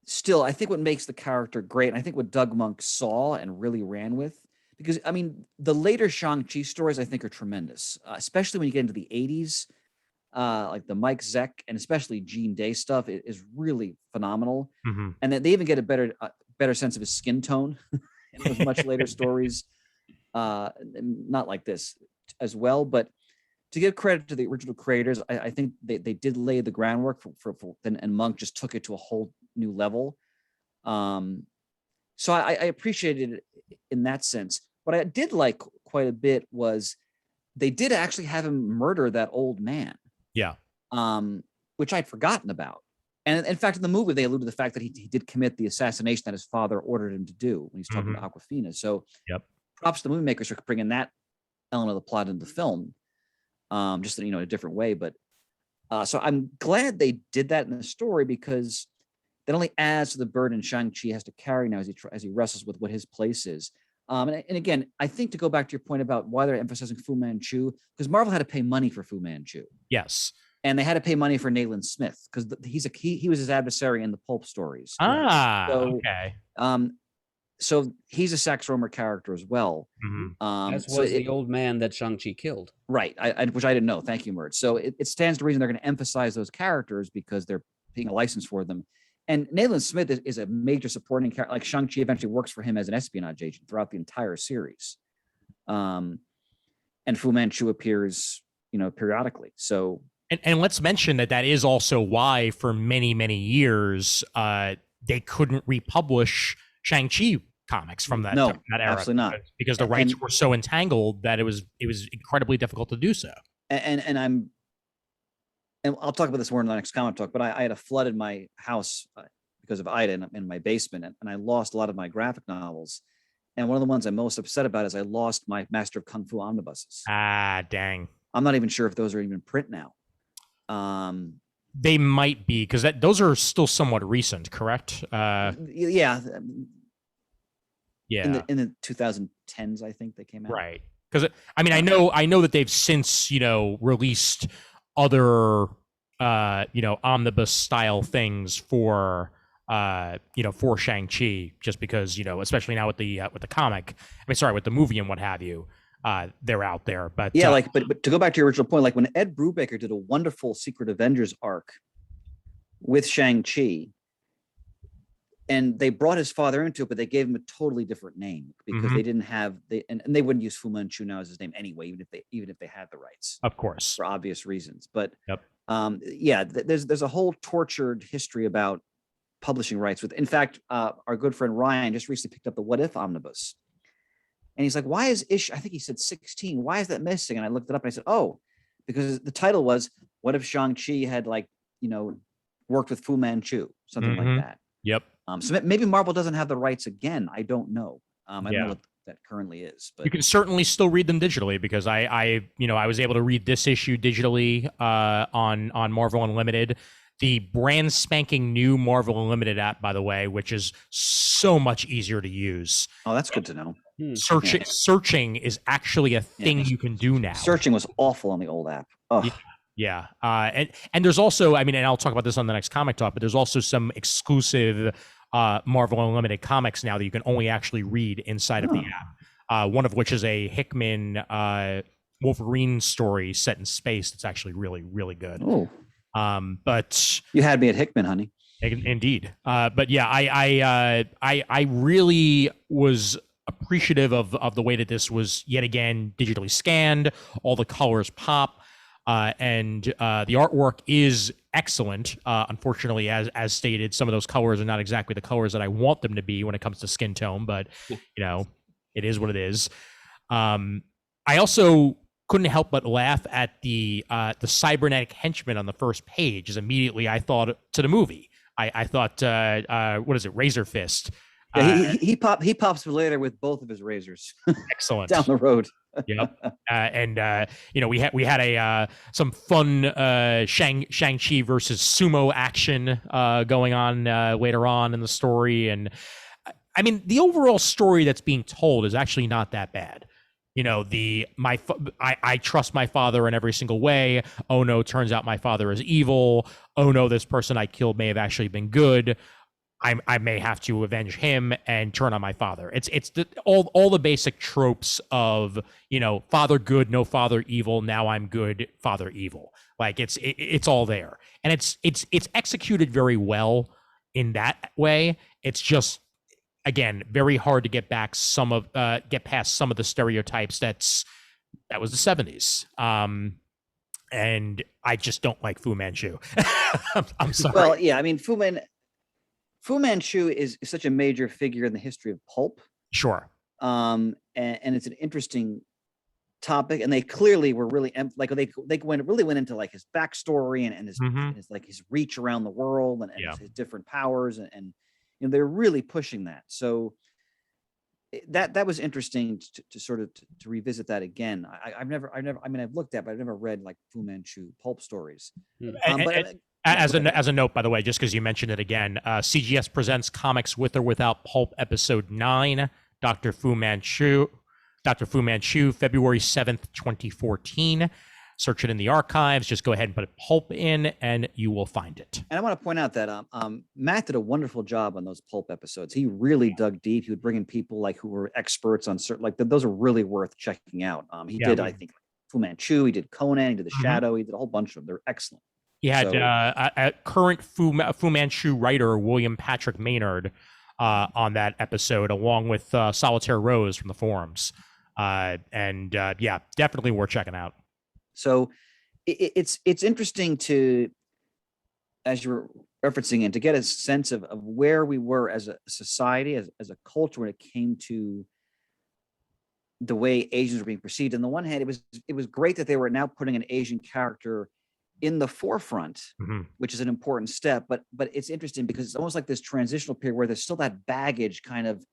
S3: still, I think what makes the character great, and I think what Doug Monk saw and really ran with, because I mean, the later Shang-Chi stories I think are tremendous, especially when you get into the 80s, like the Mike Zeck and especially Gene Day stuff is really phenomenal. And then they even get a better sense of his skin tone in those much later stories. Not like this as well, but to give credit to the original creators, I think they did lay the groundwork and Monk just took it to a whole new level. So I appreciated it in that sense. What I did like quite a bit was they did actually have him murder that old man.
S2: Yeah.
S3: Which I'd forgotten about. And in fact, in the movie, they allude to the fact that he did commit the assassination that his father ordered him to do when he's talking to Awkwafina. So props to the movie makers for bringing that element of the plot into the film, just in a different way. But so I'm glad they did that in the story, because that only adds to the burden Shang-Chi has to carry now as he wrestles with what his place is. And again, I think to go back to your point about why they're emphasizing Fu Manchu, because Marvel had to pay money for Fu Manchu.
S2: Yes.
S3: And they had to pay money for Nayland Smith because he was his adversary in the Pulp stories.
S2: Okay.
S3: So he's a Sax Rohmer character as well.
S1: As was the old man that Shang-Chi killed.
S3: Right, which I didn't know. Thank you, Mert. So it stands to reason they're going to emphasize those characters because they're paying a license for them. And Nayland Smith is a major supporting character. Like Shang-Chi eventually works for him as an espionage agent throughout the entire series. And Fu Manchu appears, periodically. So.
S2: And let's mention that is also why for many, many years, they couldn't republish Shang-Chi comics from that era.
S3: Absolutely not.
S2: Because the rights were so entangled that it was incredibly difficult to do so.
S3: And I'll talk about this more in the next comic talk, but I had a flood in my house because of Ida in my basement, and I lost a lot of my graphic novels. And one of the ones I'm most upset about is I lost my Master of Kung Fu omnibuses.
S2: Dang.
S3: I'm not even sure if those are even in print now.
S2: They might be, because those are still somewhat recent, correct?
S3: Yeah.
S2: Yeah.
S3: In the 2010s, I think they came out.
S2: Right. Because I mean, I know that they've since released other omnibus style things for for Shang-Chi, just because especially now with the comic. With the movie and what have you. They're out there, but
S3: yeah, but to go back to your original point, like when Ed Brubaker did a wonderful Secret Avengers arc with Shang-Chi, and they brought his father into it, but they gave him a totally different name because they didn't have and they wouldn't use Fu Manchu now as his name anyway, even if they had the rights,
S2: of course,
S3: for obvious reasons. But there's a whole tortured history about publishing rights. In fact, our good friend Ryan just recently picked up the What If omnibus. And he's like, why is I think he said 16. Why is that missing? And I looked it up and I said, oh, because the title was, what if Shang-Chi had worked with Fu Manchu, something like that.
S2: Yep.
S3: So maybe Marvel doesn't have the rights again. I don't know. I don't know what that currently is. But
S2: you can certainly still read them digitally, because I was able to read this issue digitally on Marvel Unlimited. The brand spanking new Marvel Unlimited app, by the way, which is so much easier to use.
S3: Oh, that's good to know.
S2: Searching is actually a thing you can do now.
S3: Searching was awful on the old app. Oh.
S2: Yeah. And there's also, and I'll talk about this on the next comic talk, but there's also some exclusive Marvel Unlimited comics now that you can only actually read inside of the app. One of which is a Hickman Wolverine story set in space that's actually really, really good.
S3: Oh.
S2: But
S3: you had me at Hickman, honey.
S2: Indeed. But yeah, I really was appreciative of the way that this was yet again digitally scanned. All the colors pop, and the artwork is excellent. Unfortunately, as stated, some of those colors are not exactly the colors that I want them to be when it comes to skin tone, but it is what it is. I also couldn't help but laugh at the cybernetic henchman on the first page. As immediately I thought to the movie. I thought, what is it, Razor Fist?
S3: Yeah, he pops later with both of his razors.
S2: Excellent.
S3: Down the road.
S2: Yep. We had a some fun Shang-Chi versus sumo action going on later on in the story, and I mean the overall story that's being told is actually not that bad. I trust my father in every single way. Oh no, turns out my father is evil. Oh no, this person I killed may have actually been good. I may have to avenge him and turn on my father. It's all the basic tropes of father good, no father evil. Now I'm good, father evil. Like it's all there, and it's executed very well in that way. It's just again very hard to get past some of the stereotypes. That was the 70s. And I just don't like Fu Manchu. I'm sorry.
S3: Well, yeah, I mean Fu Manchu is such a major figure in the history of pulp.
S2: Sure.
S3: And it's an interesting topic, and they clearly were really they went into like his backstory and his reach around the world and his different powers and they're really pushing that. So that was interesting to sort of to revisit that again. I've looked at, but I've never read like Fu Manchu pulp stories.
S2: As a note, by the way, just because you mentioned it again, CGS presents Comics with or Without Pulp, Episode 9, Dr. Fu Manchu, February 7th, 2014. Search it in the archives. Just go ahead and put Pulp in, and you will find it.
S3: And I want to point out that Matt did a wonderful job on those Pulp episodes. He really dug deep. He would bring in people like who were experts on certain, those are really worth checking out. He did, I think, Fu Manchu. He did Conan. He did The Shadow. He did a whole bunch of them. They're excellent.
S2: He had a current Fu Manchu writer, William Patrick Maynard, on that episode, along with Solitaire Rose from the forums. Definitely worth checking out. So
S3: it's interesting to, as you were referencing, and to get a sense of where we were as a society, as a culture when it came to the way Asians were being perceived. On the one hand, it was great that they were now putting an Asian character in the forefront, which is an important step, but it's interesting because it's almost like this transitional period where there's still that baggage kind of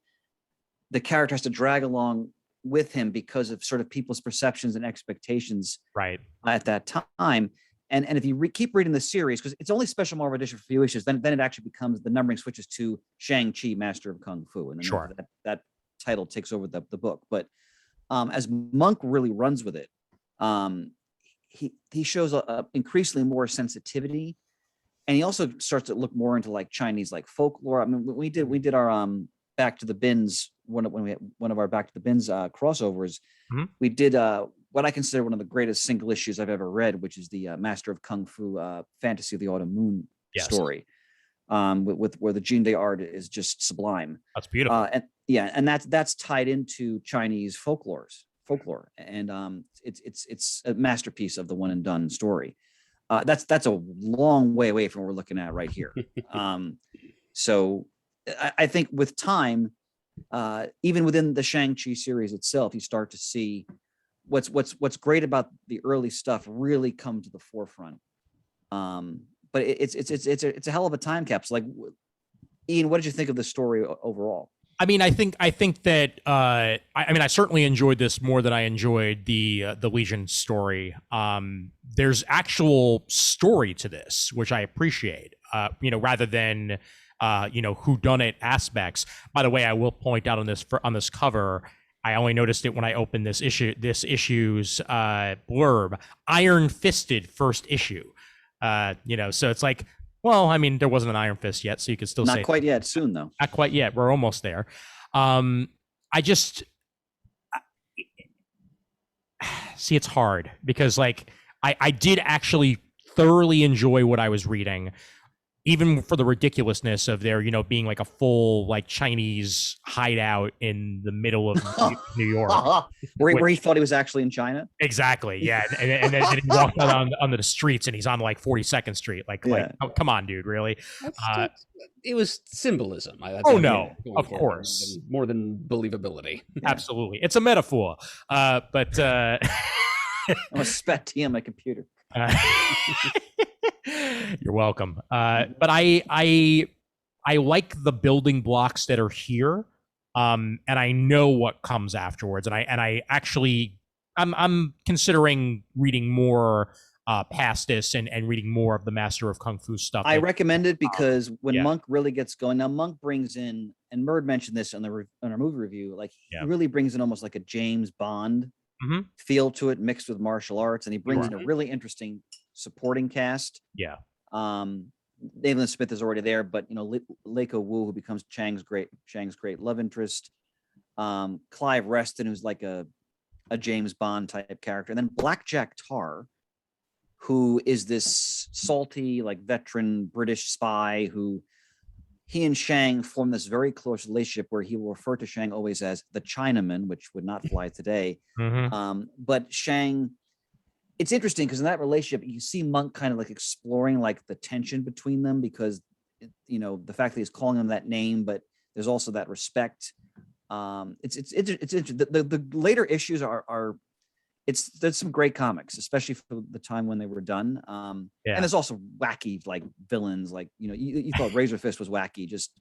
S3: the character has to drag along with him because of sort of people's perceptions and expectations
S2: right
S3: at that time. And if you keep reading the series, because it's only special Marvel edition for a few issues, then it actually becomes, the numbering switches to Shang-Chi, Master of Kung Fu, and then that title takes over the book. But as Monk really runs with it, he shows a increasingly more sensitivity, and he also starts to look more into like Chinese like folklore. I mean, we did our Back to the Bins, when we had one of our Back to the Bins crossovers. We did what I consider one of the greatest single issues I've ever read, which is the Master of Kung Fu Fantasy of the Autumn Moon story, with where the Jinde art is just sublime.
S2: That's beautiful.
S3: And that's tied into Chinese folklore, and it's a masterpiece of the one and done story. That's a long way away from what we're looking at right here. So I think with time, even within the Shang-Chi series itself, you start to see what's great about the early stuff really come to the forefront. But it's a hell of a time capsule. Like, Ian, what did you think of the story overall?
S2: I mean, I think that I certainly enjoyed this more than I enjoyed the Legion story. There's actual story to this, which I appreciate. Rather than whodunit aspects. By the way, I will point out on this cover, I only noticed it when I opened this issue's blurb. Iron Fisted first issue. So it's like, well, I mean, there wasn't an Iron Fist yet, so you could still say
S3: not quite yet. Soon though.
S2: Not quite yet. We're almost there. See, it's hard because like I did actually thoroughly enjoy what I was reading, even for the ridiculousness of there, being like a full like Chinese hideout in the middle of New York,
S3: where he thought he was actually in China.
S2: Exactly, yeah, and then he walked out onto the streets, and he's on like 42nd Street. Like, oh, come on, dude, really?
S1: It was symbolism.
S2: Of course,
S1: more than believability.
S2: Absolutely, it's a metaphor. But
S3: I'm a spec tea on my computer.
S2: You're welcome. But I I like the building blocks that are here, and I know what comes afterwards. And I actually I'm considering reading more past this and reading more of the Master of Kung Fu stuff.
S3: I recommend it because when
S2: yeah.
S3: Monk really gets going, now Monk brings in, and Murd mentioned this on our movie review, like he
S2: Yeah.
S3: really brings in almost like a James Bond feel to it, mixed with martial arts, and he brings in a really interesting supporting cast.
S2: Yeah.
S3: David Smith is already there, but you know, Leiko Wu, who becomes Chang's great love interest. Clive Reston, who's like a James Bond type character, and then Blackjack Tar, who is this salty, like veteran British spy who he and Shang form this very close relationship where he will refer to Shang always as the Chinaman, which would not fly today. But Shang, it's interesting because in that relationship, you see Monk kind of like exploring like the tension between them because, you know, the fact that he's calling him that name, but there's also that respect. It's interesting. The later issues are there's some great comics, especially for the time when they were done. And there's also wacky like villains, like, you know, you thought Razor Fist was wacky, just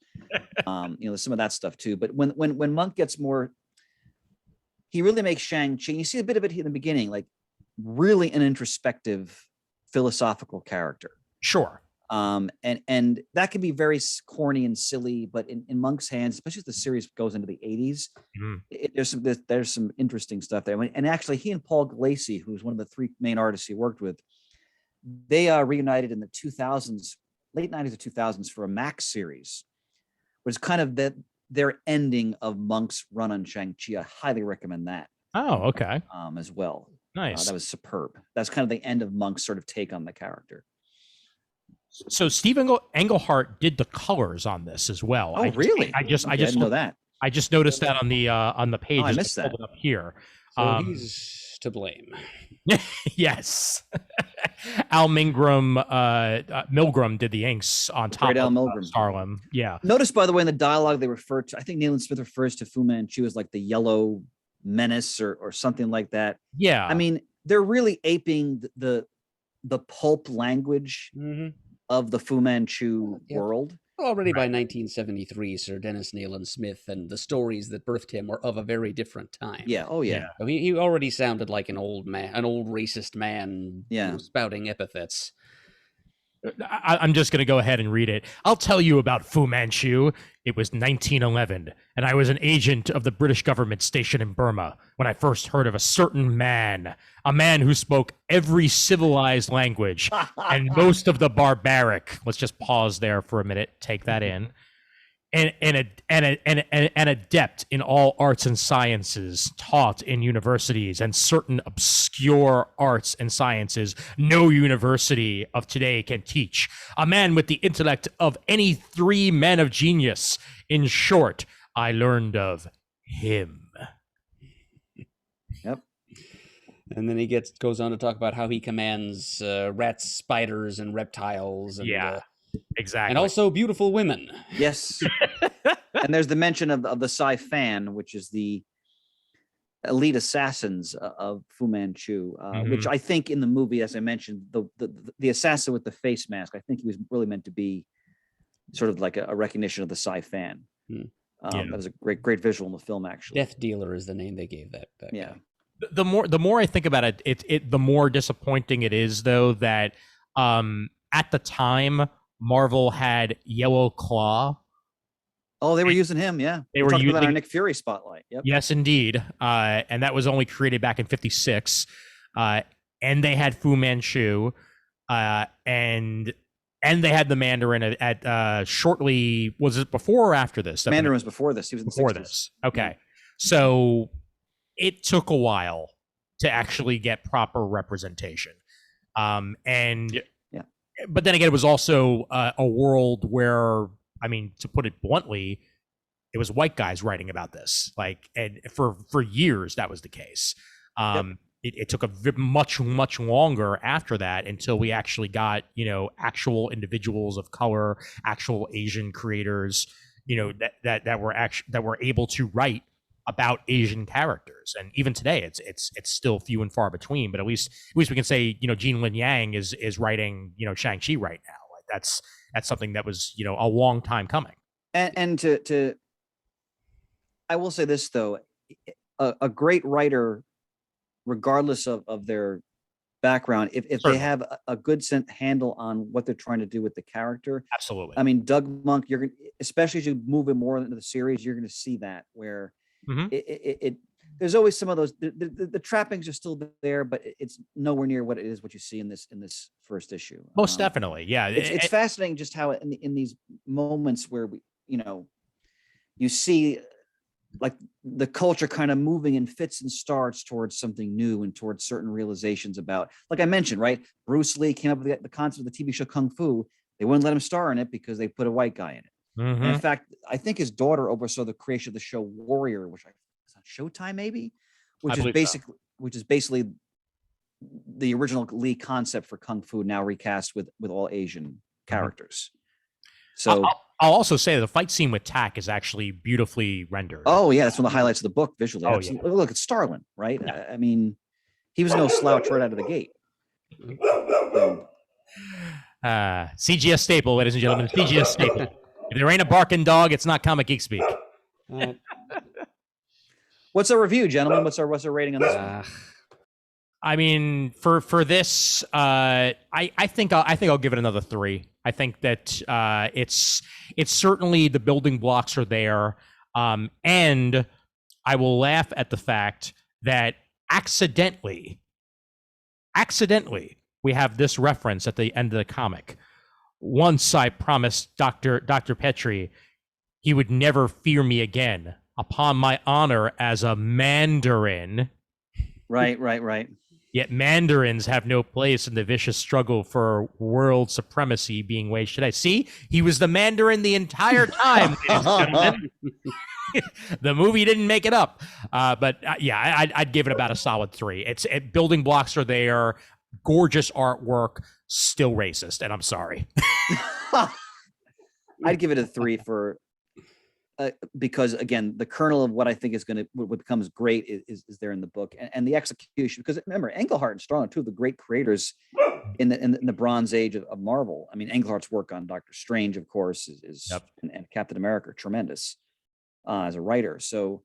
S3: you know, some of that stuff too. But when Monk gets more, he really makes Shang-Chi. You see a bit of it in the beginning, like really an introspective philosophical character.
S2: Sure.
S3: And that can be very corny and silly, but in Monk's hands, especially as the series goes into the 80s, there's some interesting stuff there. And actually, he and Paul Gulacy, who's one of the three main artists he worked with, they reunited in the 2000s, late 90s to 2000s, for a Max series, which is kind of their ending of Monk's run on Shang-Chi. I highly recommend that.
S2: Oh, okay.
S3: As well.
S2: Nice.
S3: That was superb. That's kind of the end of Monk's sort of take on the character.
S2: So Steve Englehart did the colors on this as well.
S3: Oh, really?
S2: I just
S3: didn't know that.
S2: I just noticed that on the page.
S3: Oh, I missed that.
S2: Up here.
S1: So he's to blame.
S2: Yes. Al Milgrom did the inks on top of Starlin. Yeah.
S3: Notice, by the way, in the dialogue they refer to, I think Neil Smith refers to Fu Manchu as like the yellow menace or something like that.
S2: Yeah.
S3: I mean, they're really aping the pulp language of the Fu Manchu world.
S1: Already by 1973, Sir Dennis Nayland Smith and the stories that birthed him were of a very different time.
S3: Yeah. Oh, yeah.
S1: So he already sounded like an old man, an old racist man, spouting epithets.
S2: I'm just going to go ahead and read it. I'll tell you about Fu Manchu. It was 1911, and I was an agent of the British government stationed in Burma when I first heard of a certain man, a man who spoke every civilized language and most of the barbaric. Let's just pause there for a minute, take that in. An adept in all arts and sciences taught in universities and certain obscure arts and sciences no university of today can teach. A man with the intellect of any three men of genius. In short, I learned of him.
S3: Yep.
S1: And then he goes on to talk about how he commands rats, spiders, and reptiles. And,
S2: exactly.
S1: And also beautiful women.
S3: Yes. And there's the mention of the Sai Fan, which is the elite assassins of Fu Manchu, which I think in the movie, as I mentioned, the assassin with the face mask, I think he was really meant to be sort of like a recognition of the Sai Fan. That was a great visual in the film, actually.
S1: Death Dealer is the name they gave that guy.
S2: The more I think about it, the more disappointing it is, though, that at the time Marvel had Yellow Claw.
S3: Oh, they were using him, yeah.
S2: They were using
S3: our Nick Fury spotlight. Yep.
S2: Yes, indeed. And that was only created back in '56. And they had Fu Manchu, and they had the Mandarin at shortly. Was it before or after this?
S3: Mandarin was before this. He was in
S2: before
S3: 60s.
S2: This. Okay, so it took a while to actually get proper representation, but then again, it was also a world where, I mean, to put it bluntly, it was white guys writing about this. Like, and for years that was the case. It took a much longer after that until we actually got, actual individuals of color, actual Asian creators, that were able to write about Asian characters. And even today, it's still few and far between. But at least we can say, Gene Lin Yang is writing, Shang-Chi right now. That's something that was, a long time coming.
S3: And to I will say this though, a great writer, regardless of their background, if they
S2: Certainly.
S3: have a good handle on what they're trying to do with the character.
S2: Absolutely.
S3: I mean, Doug Monk, you're gonna, especially as you move it more into the series, you're going to see that where
S2: Mhm.
S3: it there's always some of those the trappings are still there, but it's nowhere near what it is what you see in this first issue.
S2: Most definitely, yeah.
S3: It's fascinating just how in these moments where we you see like the culture kind of moving in fits and starts towards something new and towards certain realizations about, like I mentioned, right? Bruce Lee came up with the concept of the TV show Kung Fu. They wouldn't let him star in it because they put a white guy in it. And in fact, I think his daughter oversaw the creation of the show Warrior, which is on Showtime maybe, which is basically the original Lee concept for Kung Fu now recast with all Asian characters. So
S2: I'll also say the fight scene with Tak is actually beautifully rendered.
S3: Oh yeah, that's one of the highlights of the book visually.
S2: Oh, yeah.
S3: Look at Starlin, right? Yeah. I mean, he was no slouch right out of the gate. So.
S2: CGS staple, ladies and gentlemen. CGS staple. If there ain't a barking dog, it's not comic geek speak.
S3: What's our review, gentlemen? What's our rating on this one?
S2: I mean, for this, I think I'll give it another 3. I think that it's certainly the building blocks are there, and I will laugh at the fact that accidentally we have this reference at the end of the comic. Once I promised Dr. Petrie he would never fear me again, upon my honor as a Mandarin.
S3: Right.
S2: Yet Mandarins have no place in the vicious struggle for world supremacy being waged today. See, he was the Mandarin the entire time, ladies and gentlemen. The movie didn't make it up. But yeah, I'd give it about a solid 3. Building blocks are there, gorgeous artwork, still racist, and I'm sorry.
S3: I'd give it a 3 for because again, the kernel of what I think is what becomes great is there in the book, and the execution. Because remember, Englehart and Starlin, two of the great creators in the Bronze Age of Marvel. I mean, Englehart's work on Doctor Strange, of course, is and Captain America, tremendous as a writer. So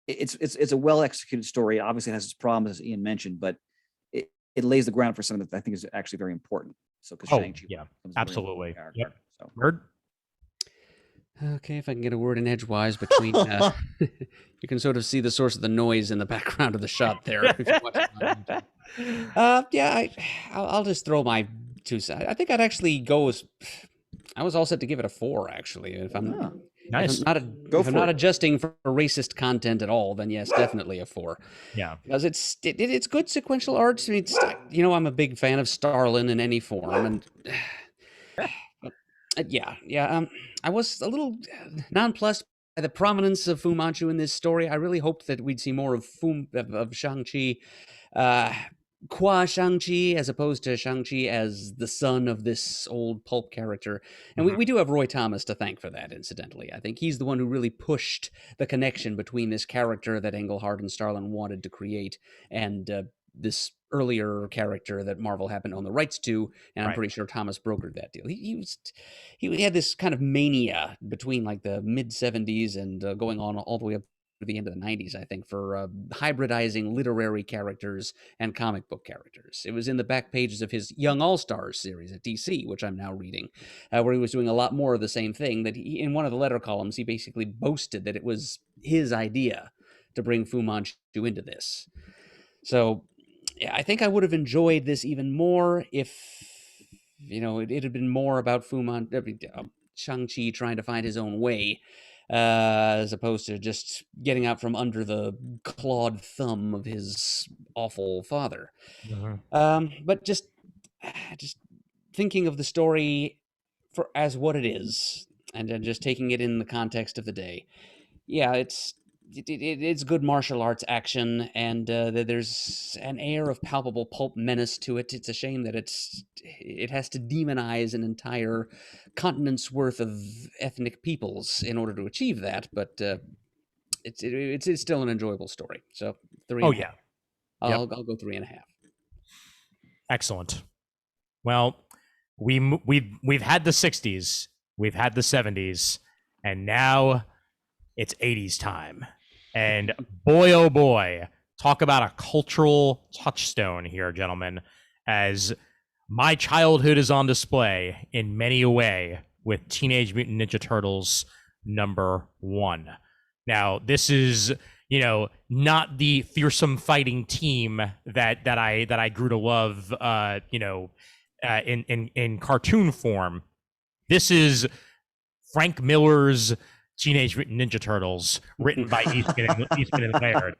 S3: it's a well executed story. Obviously, it has its problems, as Ian mentioned, but it lays the ground for something that I think is actually very important. So, because Shang-Chi,
S2: absolutely.
S3: Yep.
S2: So, Bird.
S1: Okay, if I can get a word in edgewise between, you can sort of see the source of the noise in the background of the shot there. If you watch I'll just throw my 2 cents. I think I'd actually go as I was all set to give it a 4. Actually, if I'm
S2: nice,
S1: if I'm not adjusting for racist content at all, then yes, definitely a 4.
S2: Yeah,
S1: because it's good sequential art. I mean, I'm a big fan of Starlin in any form, and. I was a little nonplussed by the prominence of Fu Manchu in this story. I really hoped that we'd see more of Shang-Chi, qua Shang-Chi, as opposed to Shang-Chi as the son of this old pulp character. And we do have Roy Thomas to thank for that, incidentally. I think he's the one who really pushed the connection between this character that Englehart and Starlin wanted to create and this earlier character that Marvel happened to own the rights to, and I'm pretty sure Thomas brokered that deal. He had this kind of mania between like the mid 70s and going on all the way up to the end of the 90s, I think, for hybridizing literary characters and comic book characters. It was in the back pages of his Young All-Stars series at DC, which I'm now reading, where he was doing a lot more of the same thing. That in one of the letter columns, he basically boasted that it was his idea to bring Fu Manchu into this. So yeah, I think I would have enjoyed this even more if, it had been more about Shang-Chi trying to find his own way, as opposed to just getting out from under the clawed thumb of his awful father. But just thinking of the story as what it is, and then just taking it in the context of the day. Yeah, it's good martial arts action, and there's an air of palpable pulp menace to it. It's a shame that it has to demonize an entire continent's worth of ethnic peoples in order to achieve that, but it's still an enjoyable story. So 3.5. I'll go 3.5.
S2: Excellent. Well, we've had the 60s, we've had the 70s, and now it's 80s time. And boy, oh boy, talk about a cultural touchstone here, gentlemen, as my childhood is on display in many a way with Teenage Mutant Ninja Turtles #1. Now, this is, not the fearsome fighting team that I grew to love, in cartoon form. This is Frank Miller's Teenage Mutant Ninja Turtles, written by Eastman and Laird,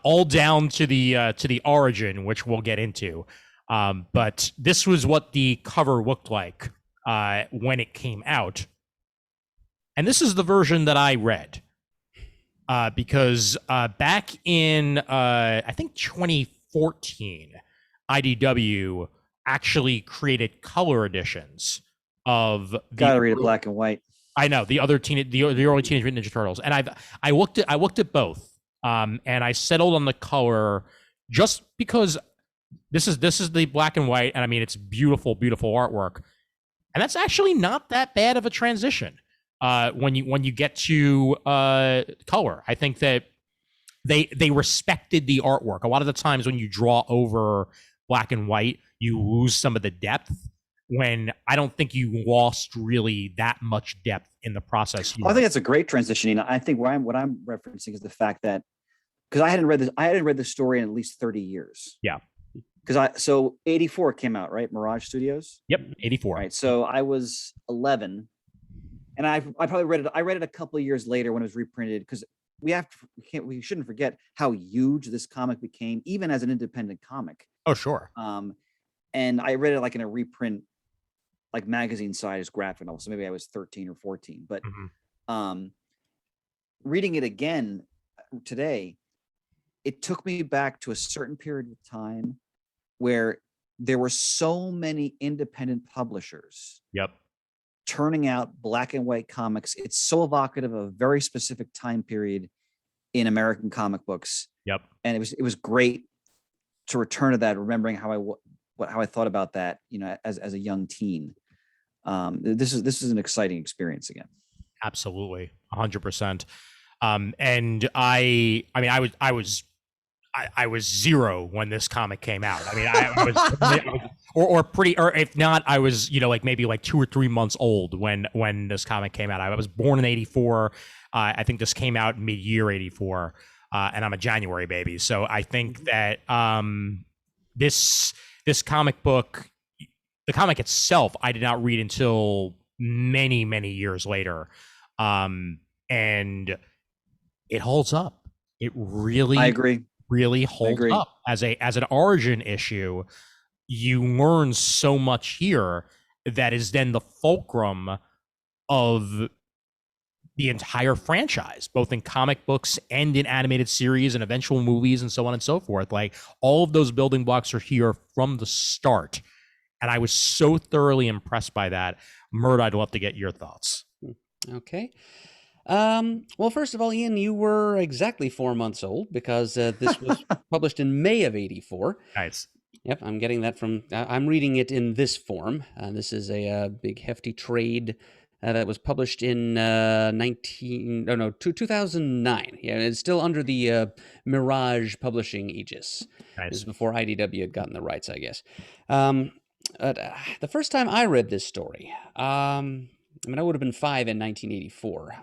S2: all down to the origin, which we'll get into. But this was what the cover looked like when it came out, and this is the version that I read because back in I think 2014, IDW actually created color editions of.
S3: Gotta read it black and white.
S2: I know the early Teenage Mutant Ninja Turtles, and I looked at both, and I settled on the color just because this is the black and white, and I mean it's beautiful artwork, and that's actually not that bad of a transition when you get to color. I think that they respected the artwork. A lot of the times when you draw over black and white, you lose some of the depth. When I don't think you lost really that much depth in the process here.
S3: I think that's a great transition. I think what I'm referencing is the fact that because I hadn't read the story in at least 30 years.
S2: Yeah.
S3: So 84 came out, right? Mirage Studios.
S2: Yep, 84.
S3: Right. So I was 11, and I probably read it. I read it a couple of years later when it was reprinted because we shouldn't forget how huge this comic became, even as an independent comic.
S2: Oh, sure.
S3: And I read it like in a reprint, like magazine size graphic novel. So maybe I was 13 or 14. But reading it again today, it took me back to a certain period of time where there were so many independent publishers.
S2: Yep.
S3: Turning out black and white comics. It's so evocative of a very specific time period in American comic books.
S2: Yep.
S3: And it was great to return to that, remembering how I thought about that, as a young teen. This is an exciting experience again.
S2: Absolutely, 100%. And I was 0 when this comic came out. I mean, I was or if not, I was maybe 2 or 3 months old when this comic came out. I was born in '84. I think this came out mid-year '84, and I'm a January baby. So I think that this comic book, the comic itself, I did not read until many, many years later. And it holds up. It really,
S3: I agree.
S2: Really holds up as an origin issue. You learn so much here that is then the fulcrum of the entire franchise, both in comic books and in animated series and eventual movies and so on and so forth. Like, all of those building blocks are here from the start. And I was so thoroughly impressed by that. Mert, I'd love to get your thoughts.
S1: Okay. Well, first of all, Ian, you were exactly 4 months old because this was published in May of '84.
S2: Nice.
S1: Yep, I'm getting that from, I'm reading it in this form. This is a big hefty trade that was published in 2009. Yeah, it's still under the Mirage publishing aegis.
S2: Nice.
S1: This is before IDW had gotten the rights, I guess. The first time I read this story, I would have been 5 in 1984.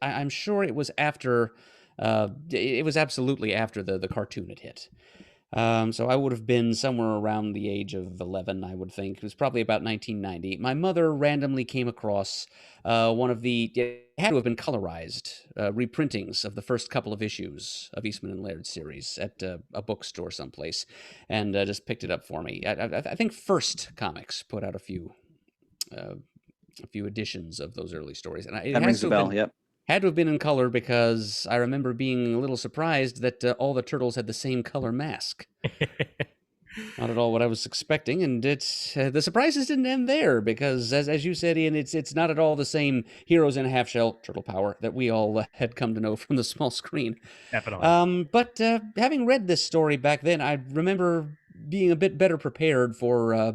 S1: I'm sure it was after, it was absolutely after the cartoon had hit. So I would have been somewhere around the age of 11, I would think. It was probably about 1990. My mother randomly came across one of it had to have been colorized reprintings of the first couple of issues of Eastman and Laird series at a bookstore someplace, and just picked it up for me. I think First Comics put out a few editions of those early stories, and
S3: that rings a bell. Yep.
S1: Had to have been in color because I remember being a little surprised that all the turtles had the same color mask. Not at all what I was expecting, and the surprises didn't end there because, as you said, Ian, it's not at all the same heroes in a half shell turtle power that we all had come to know from the small screen.
S2: Definitely.
S1: But having read this story back then, I remember being a bit better prepared for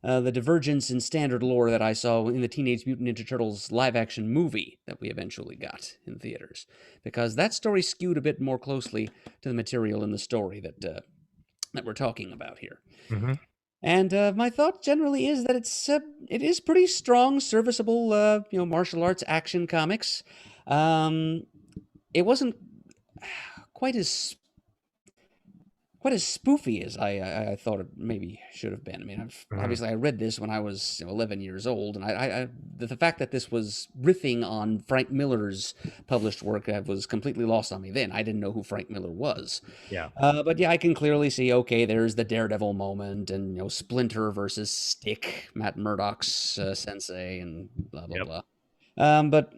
S1: the divergence in standard lore that I saw in the Teenage Mutant Ninja Turtles live-action movie that we eventually got in theaters, because that story skewed a bit more closely to the material in the story that we're talking about here.
S2: Mm-hmm.
S1: And my thought generally is that it is pretty strong, serviceable, martial arts action comics. It wasn't quite as spoofy as I thought it maybe should have been. I mean, obviously I read this when I was 11 years old, and the fact that this was riffing on Frank Miller's published work was completely lost on me then. I didn't know who Frank Miller was.
S2: Yeah.
S1: But yeah, I can clearly see, okay, there's the Daredevil moment, and Splinter versus Stick, Matt Murdock's sensei, and blah blah blah. But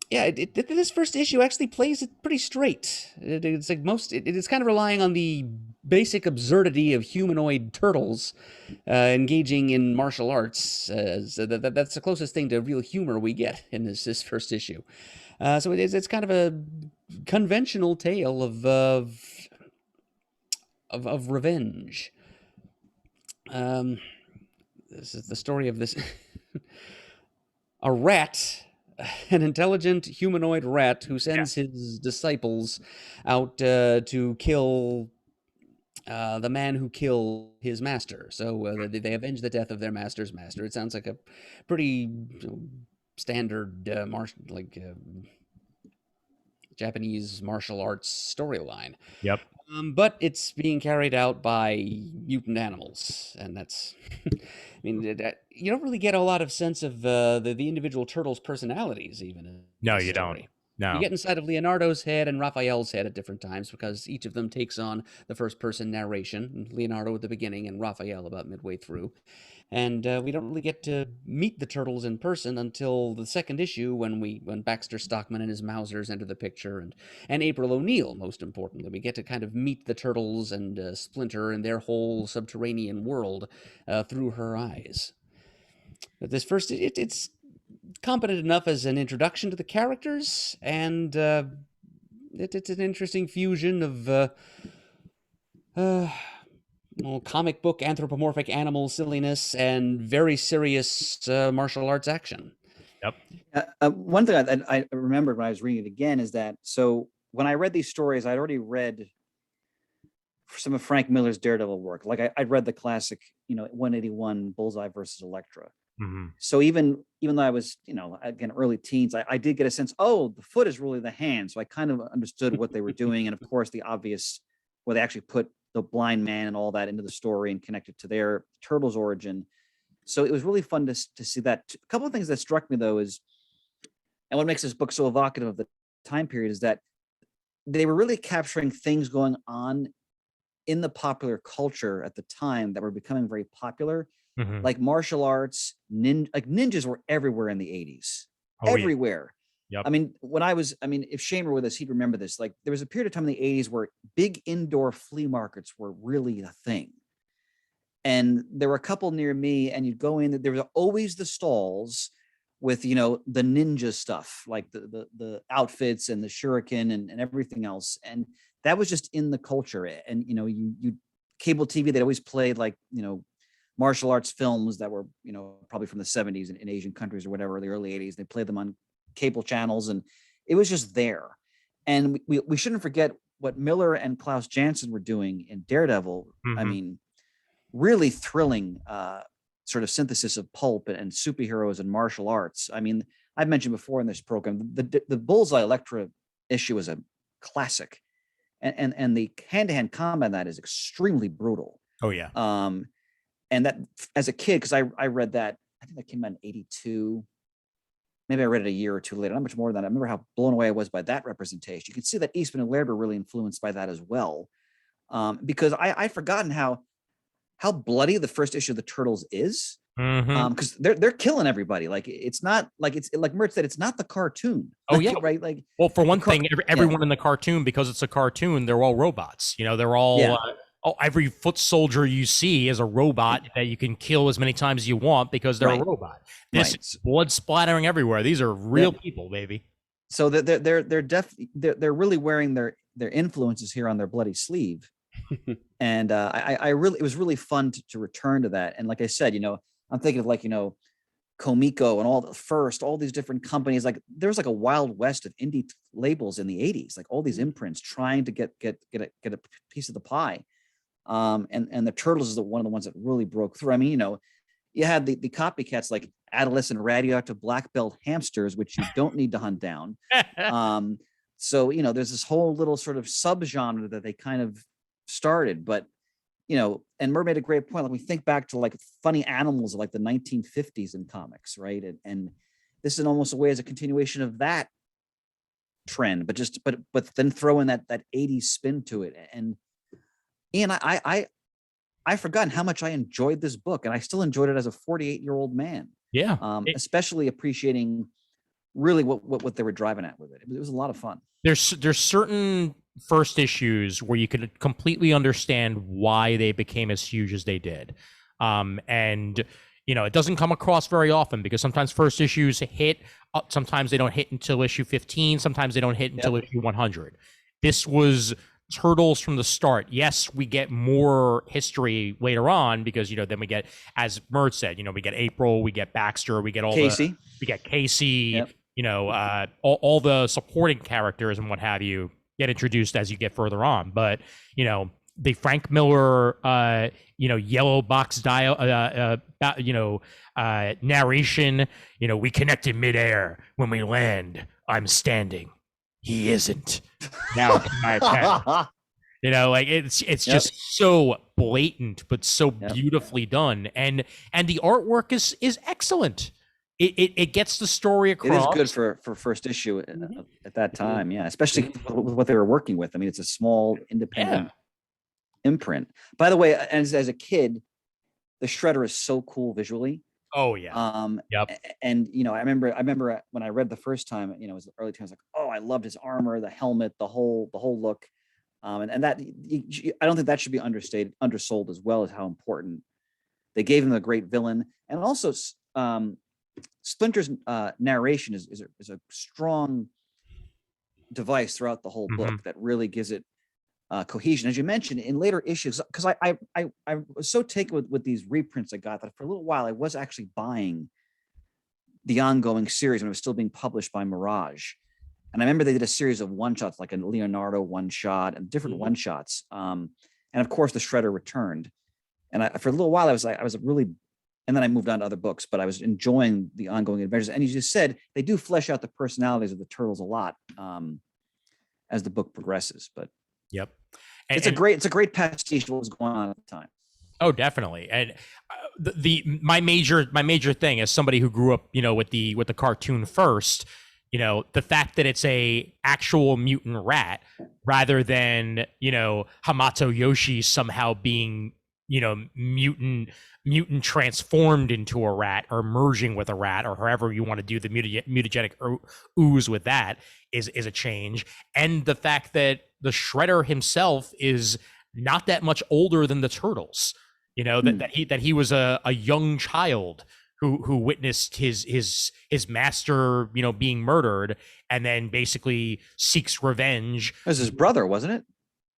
S1: yeah, this first issue actually plays it pretty straight. It's like it's kind of relying on the basic absurdity of humanoid turtles engaging in martial arts. That's the closest thing to real humor we get in this first issue. So it's kind of a conventional tale of revenge. This is the story of this a rat. An intelligent humanoid rat who sends his disciples out to kill the man who killed his master. So they avenge the death of their master's master. It sounds like a pretty standard Japanese martial arts storyline.
S2: Yep.
S1: But it's being carried out by mutant animals, and that's. I mean, you don't really get a lot of sense of the individual turtles' personalities, even.
S2: No, you don't. No.
S1: You get inside of Leonardo's head and Raphael's head at different times because each of them takes on the first-person narration. Leonardo at the beginning and Raphael about midway through. And we don't really get to meet the turtles in person until the second issue when Baxter Stockman and his Mousers enter the picture, and April O'Neil, most importantly. We get to kind of meet the turtles and Splinter and their whole subterranean world through her eyes. But this first, it's competent enough as an introduction to the characters, and it's an interesting fusion of comic book anthropomorphic animal silliness and very serious martial arts action.
S2: Yep.
S3: One thing I remembered when I was reading it again is that, so when I read these stories, I'd already read some of Frank Miller's Daredevil work. Like I'd read the classic, 181 Bullseye versus Elektra.
S2: Mm-hmm.
S3: So even though I was, again, early teens, I did get a sense, the foot is really the hand. So I kind of understood what they were doing. And of course, the obvious, where they actually put the blind man and all that into the story and connect it to their Turtles origin. So it was really fun to see that. A couple of things that struck me, though, is, and what makes this book so evocative of the time period, is that they were really capturing things going on in the popular culture at the time that were becoming very popular.
S2: Mm-hmm.
S3: Like martial arts, ninjas were everywhere in the 80s. Everywhere.
S2: Yep.
S3: I mean, if Shane were with us, he'd remember this. Like, there was a period of time in the 80s where big indoor flea markets were really a thing. And there were a couple near me, and you'd go in, there was always the stalls with, the ninja stuff, like the outfits and the shuriken and everything else. And that was just in the culture. And, you cable TV, they'd always played like, martial arts films that were, probably from the 70s in Asian countries or whatever, the early 80s. They played them on cable channels, and it was just there. And we shouldn't forget what Miller and Klaus Janson were doing in Daredevil.
S2: Mm-hmm.
S3: I mean, really thrilling sort of synthesis of pulp and superheroes and martial arts. I mean, I've mentioned before in this program, the Bullseye Elektra issue is a classic, and the hand-to-hand combat in that is extremely brutal.
S2: Oh yeah.
S3: And that, as a kid, because I read that, I think that came out in 82. Maybe I read it a year or two later, not much more than that. I remember how blown away I was by that representation. You can see that Eastman and Laird were really influenced by that as well. Because I'd forgotten how bloody the first issue of the Turtles is.
S2: Mm-hmm.
S3: Because they're killing everybody. Like, it's not like, it's like Mert said, it's not the cartoon.
S2: Oh yeah,
S3: right. Like,
S2: well, for one thing, everyone in the cartoon, because it's a cartoon, they're all robots. They're all every foot soldier you see is a robot that you can kill as many times as you want because they're a robot. This is blood splattering everywhere. These are real people, baby.
S3: So they're really wearing their influences here on their bloody sleeve. And I really, it was really fun to return to that. And like I said, I'm thinking of like, Comico and all these different companies. Like there was like a wild west of indie labels in the 80s, like all these imprints trying to get a piece of the pie. And the Turtles is one of the ones that really broke through. I mean, you had the copycats like adolescent radioactive black belt hamsters, which you don't need to hunt down. So, there's this whole little sort of subgenre that they kind of started, but and Murr made a great point. Like we think back to like funny animals of like the 1950s in comics, right? And this is in almost a way as a continuation of that trend, but then throw in that 80s spin to it. And Ian, I've forgotten how much I enjoyed this book, and I still enjoyed it as a 48-year-old man.
S2: Yeah.
S3: Especially appreciating really what they were driving at with it. It was a lot of fun.
S2: There's certain first issues where you can completely understand why they became as huge as they did. And it doesn't come across very often because sometimes first issues hit, sometimes they don't hit until issue 15, sometimes they don't hit until issue 100. This was Turtles from the start. Yes, we get more history later on because then we get, as Mert said, we get April, we get Baxter, we get
S3: Casey.
S2: We get Casey, all the supporting characters and what have you get introduced as you get further on. But the Frank Miller yellow box narration, we connect in midair. When we land, I'm standing, he isn't. Now my pen. It's just so blatant but so beautifully done, and the artwork is excellent. It gets the story across.
S3: It is good for first issue at that time, especially with what they were working with. I mean, it's a small independent imprint. By the way, as a kid, the Shredder is so cool visually.
S2: Oh yeah. Yep.
S3: And I remember when I read the first time, it was the early times, like, oh, I loved his armor, the helmet, the whole look. And that I don't think that should be undersold as well as how important they gave him a great villain. And also Splinter's narration is a strong device throughout the whole book that really gives it cohesion, as you mentioned in later issues. Because I was so taken with these reprints I got that for a little while I was actually buying the ongoing series when it was still being published by Mirage. And I remember they did a series of one-shots, like a Leonardo one-shot and different one-shots. And of course, the Shredder returned. And for a little while, I was really, and then I moved on to other books, but I was enjoying the ongoing adventures. And as you said, they do flesh out the personalities of the Turtles a lot as the book progresses. But it's a great pastiche of what was going on at the time.
S2: Oh, definitely. And my major thing as somebody who grew up, with the cartoon first, the fact that it's a actual mutant rat rather than, Hamato Yoshi somehow being, mutant transformed into a rat or merging with a rat or however you want to do the mutagenic ooze with that is a change. And the fact that the Shredder himself is not that much older than the Turtles, that he was a young child who witnessed his master, being murdered, and then basically seeks revenge.
S3: It was his brother, wasn't it?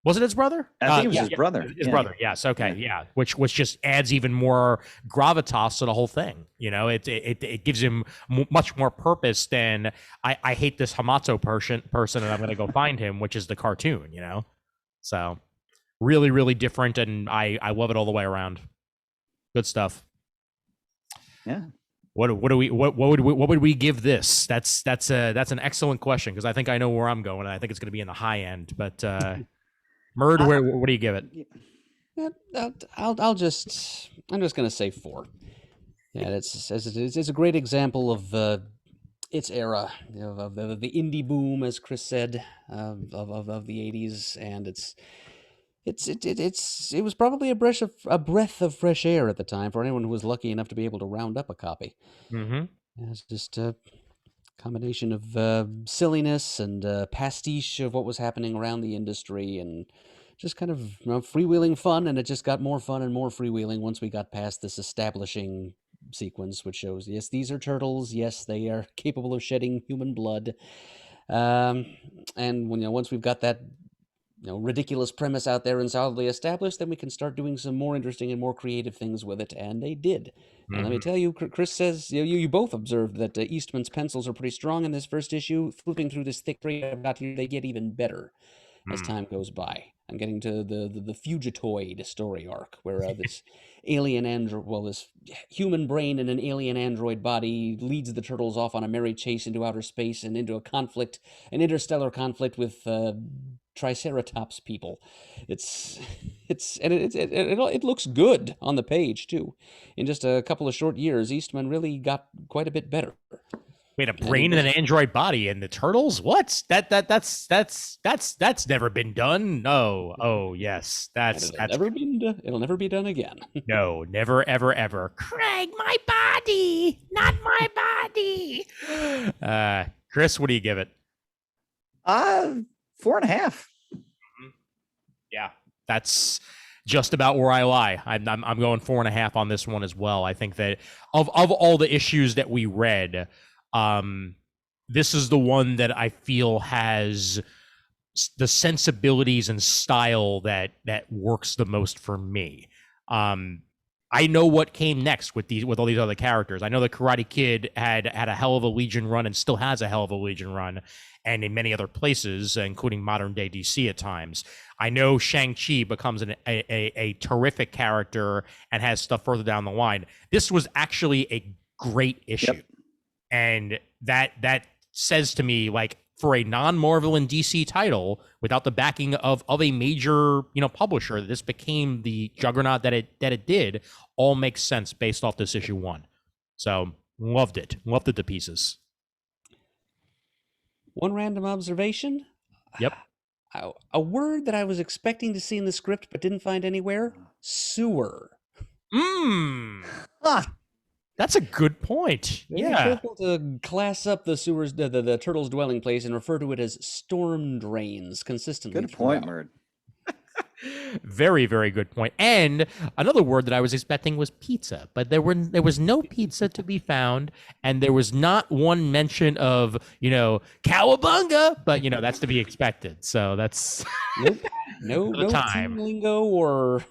S2: Was it his brother?
S3: I think it was his brother.
S2: His brother, yes. Okay, yeah. Which just adds even more gravitas to the whole thing. It gives him much more purpose than I hate this Hamato person and I'm going to go find him, which is the cartoon. So really, really different, and I love it all the way around. Good stuff.
S3: Yeah.
S2: What would we give this? That's an excellent question because I think I know where I'm going. And I think it's going to be in the high end. But Murd, what do you give it?
S1: I'm just going to say 4. Yeah, it's a great example of its era, of the indie boom, as Chris said, of the 80s, and it was probably a breath of fresh air at the time for anyone who was lucky enough to be able to round up a copy.
S2: Mm-hmm.
S1: It's just a combination of silliness and pastiche of what was happening around the industry, and just kind of freewheeling fun. And it just got more fun and more freewheeling once we got past this establishing sequence, which shows, yes, these are turtles. Yes, they are capable of shedding human blood. And once we've got that ridiculous premise out there and solidly established, then we can start doing some more interesting and more creative things with it. And they did. And let me tell you, Chris says, you both observed that Eastman's pencils are pretty strong in this first issue. Flipping through this thick trade I've got here, they get even better as time goes by. I'm getting to the Fugitoid story arc, where this this human brain in an alien android body leads the turtles off on a merry chase into outer space and into an interstellar conflict with Triceratops people. It looks good on the page too. In just a couple of short years, Eastman really got quite a bit better.
S2: Wait, a brain in an android body in the Turtles? What? That's never been done. No. Oh, yes.
S1: It'll never be done again.
S2: No, never, ever, ever. Craig, my body, not my body. Chris, what do you give it?
S3: 4.5.
S2: Yeah, that's just about where I lie. I'm going 4.5 on this one as well. I think that of all the issues that we read, this is the one that I feel has the sensibilities and style that works the most for me. I know what came next with all these other characters. I know the Karate Kid had a hell of a Legion run and still has a hell of a Legion run, and in many other places, including modern day DC at times. I know Shang-Chi becomes a terrific character and has stuff further down the line. This was actually a great issue. Yep. And that says to me, like, for a non-Marvel and DC title, without the backing of a major, publisher, this became the juggernaut that it did, all makes sense based off this issue 1. So loved it to pieces.
S1: One random observation.
S2: Yep.
S1: A word that I was expecting to see in the script but didn't find anywhere: sewer.
S2: That's a good point.
S1: Very careful to class up the sewers, the turtles' dwelling place, and refer to it as storm drains consistently.
S3: Good point, Merd.
S2: Very, very good point. And another word that I was expecting was pizza, but there was no pizza to be found, and there was not one mention of cowabunga, but that's to be expected. So that's
S1: no
S2: time
S1: lingo or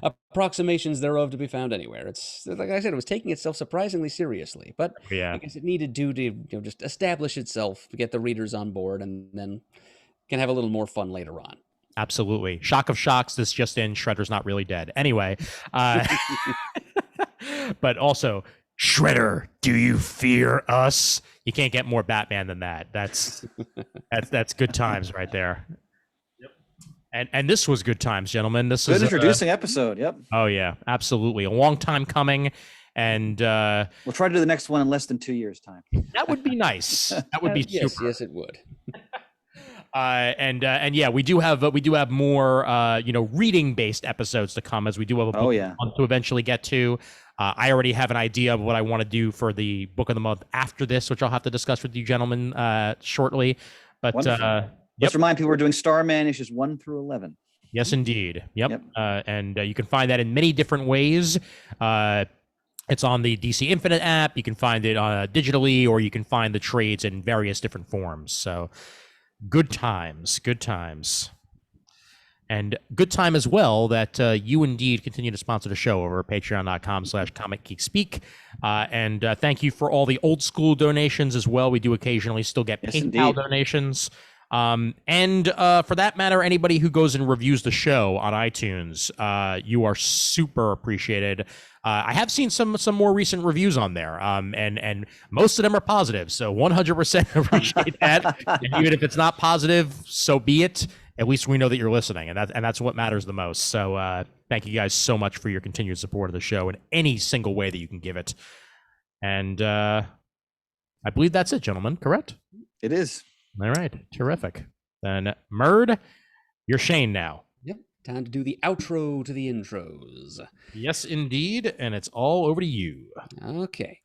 S1: approximations thereof to be found anywhere. It's like I said, it was taking itself surprisingly seriously, but I guess it needed to just establish itself to get the readers on board, and then can have a little more fun later on.
S2: Absolutely. Shock of shocks. This just in: Shredder's not really dead. Anyway, but also, Shredder, do you fear us? You can't get more Batman than that. That's good times right there. And this was good times, gentlemen. This
S3: good
S2: is
S3: introducing episode. Yep.
S2: Oh yeah, absolutely. A long time coming, and
S3: we'll try to do the next one in less than 2 years' time.
S2: That would be nice. That would be super.
S1: Yes, it would.
S2: And yeah, we do have more reading based episodes to come, as we do have a book of the month to eventually get to. I already have an idea of what I want to do for the book of the month after this, which I'll have to discuss with you gentlemen shortly. But
S3: let's remind people we're doing Starman issues 1 through 11.
S2: Yes, indeed. Yep. And you can find that in many different ways. It's on the DC Infinite app. You can find it digitally, or you can find the trades in various different forms. So good times. And good time as well that you indeed continue to sponsor the show over at patreon.com/comicgeekspeak. And thank you for all the old school donations as well. We do occasionally still get PayPal donations. And for that matter, anybody who goes and reviews the show on iTunes, you are super appreciated. I have seen some more recent reviews on there, and most of them are positive, so 100% appreciate that. And even if it's not positive, so be it. At least we know that you're listening, and that's what matters the most. So thank you guys so much for your continued support of the show in any single way that you can give it. And I believe that's it, gentlemen. Correct?
S3: It is.
S2: All right, terrific. Then Merd, you're Shane now.
S1: Yep, time to do the outro to the intros.
S2: Yes, indeed, and it's all over to you.
S1: Okay.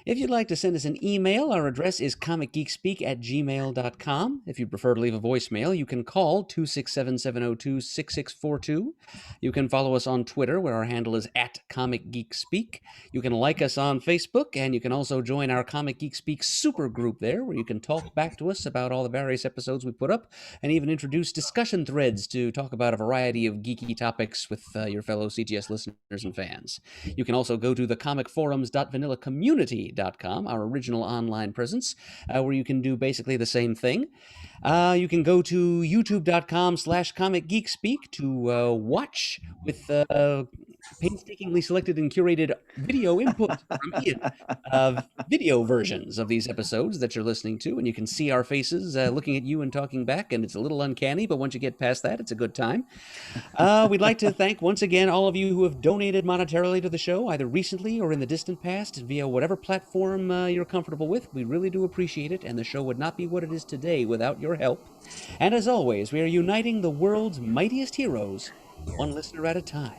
S1: If you'd like to send us an email, our address is comicgeekspeak@gmail.com. If you'd prefer to leave a voicemail, you can call 267-702-6642. You can follow us on Twitter, where our handle is @comicgeekspeak. You can like us on Facebook, and you can also join our Comic Geek Speak super group there, where you can talk back to us about all the various episodes we put up, and even introduce discussion threads to talk about a variety of geeky topics with your fellow CGS listeners and fans. You can also go to the comicforums.vanillacommunity.com, our original online presence, where you can do basically the same thing. You can go to youtube.com/comicgeekspeak to watch with painstakingly selected and curated video input from Ian of video versions of these episodes that you're listening to, and you can see our faces looking at you and talking back, and it's a little uncanny, but once you get past that, it's a good time. We'd like to thank once again all of you who have donated monetarily to the show, either recently or in the distant past, via whatever platform you're comfortable with. We really do appreciate it, and the show would not be what it is today without your help. And as always, we are uniting the world's mightiest heroes, one listener at a time.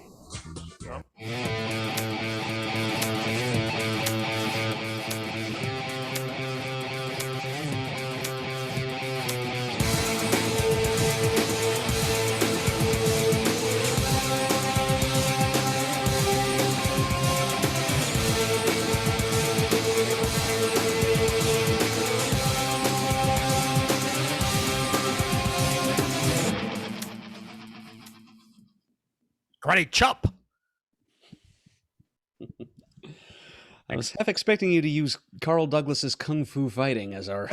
S2: Karate chop.
S1: I was half expecting you to use Carl Douglas's Kung Fu Fighting as our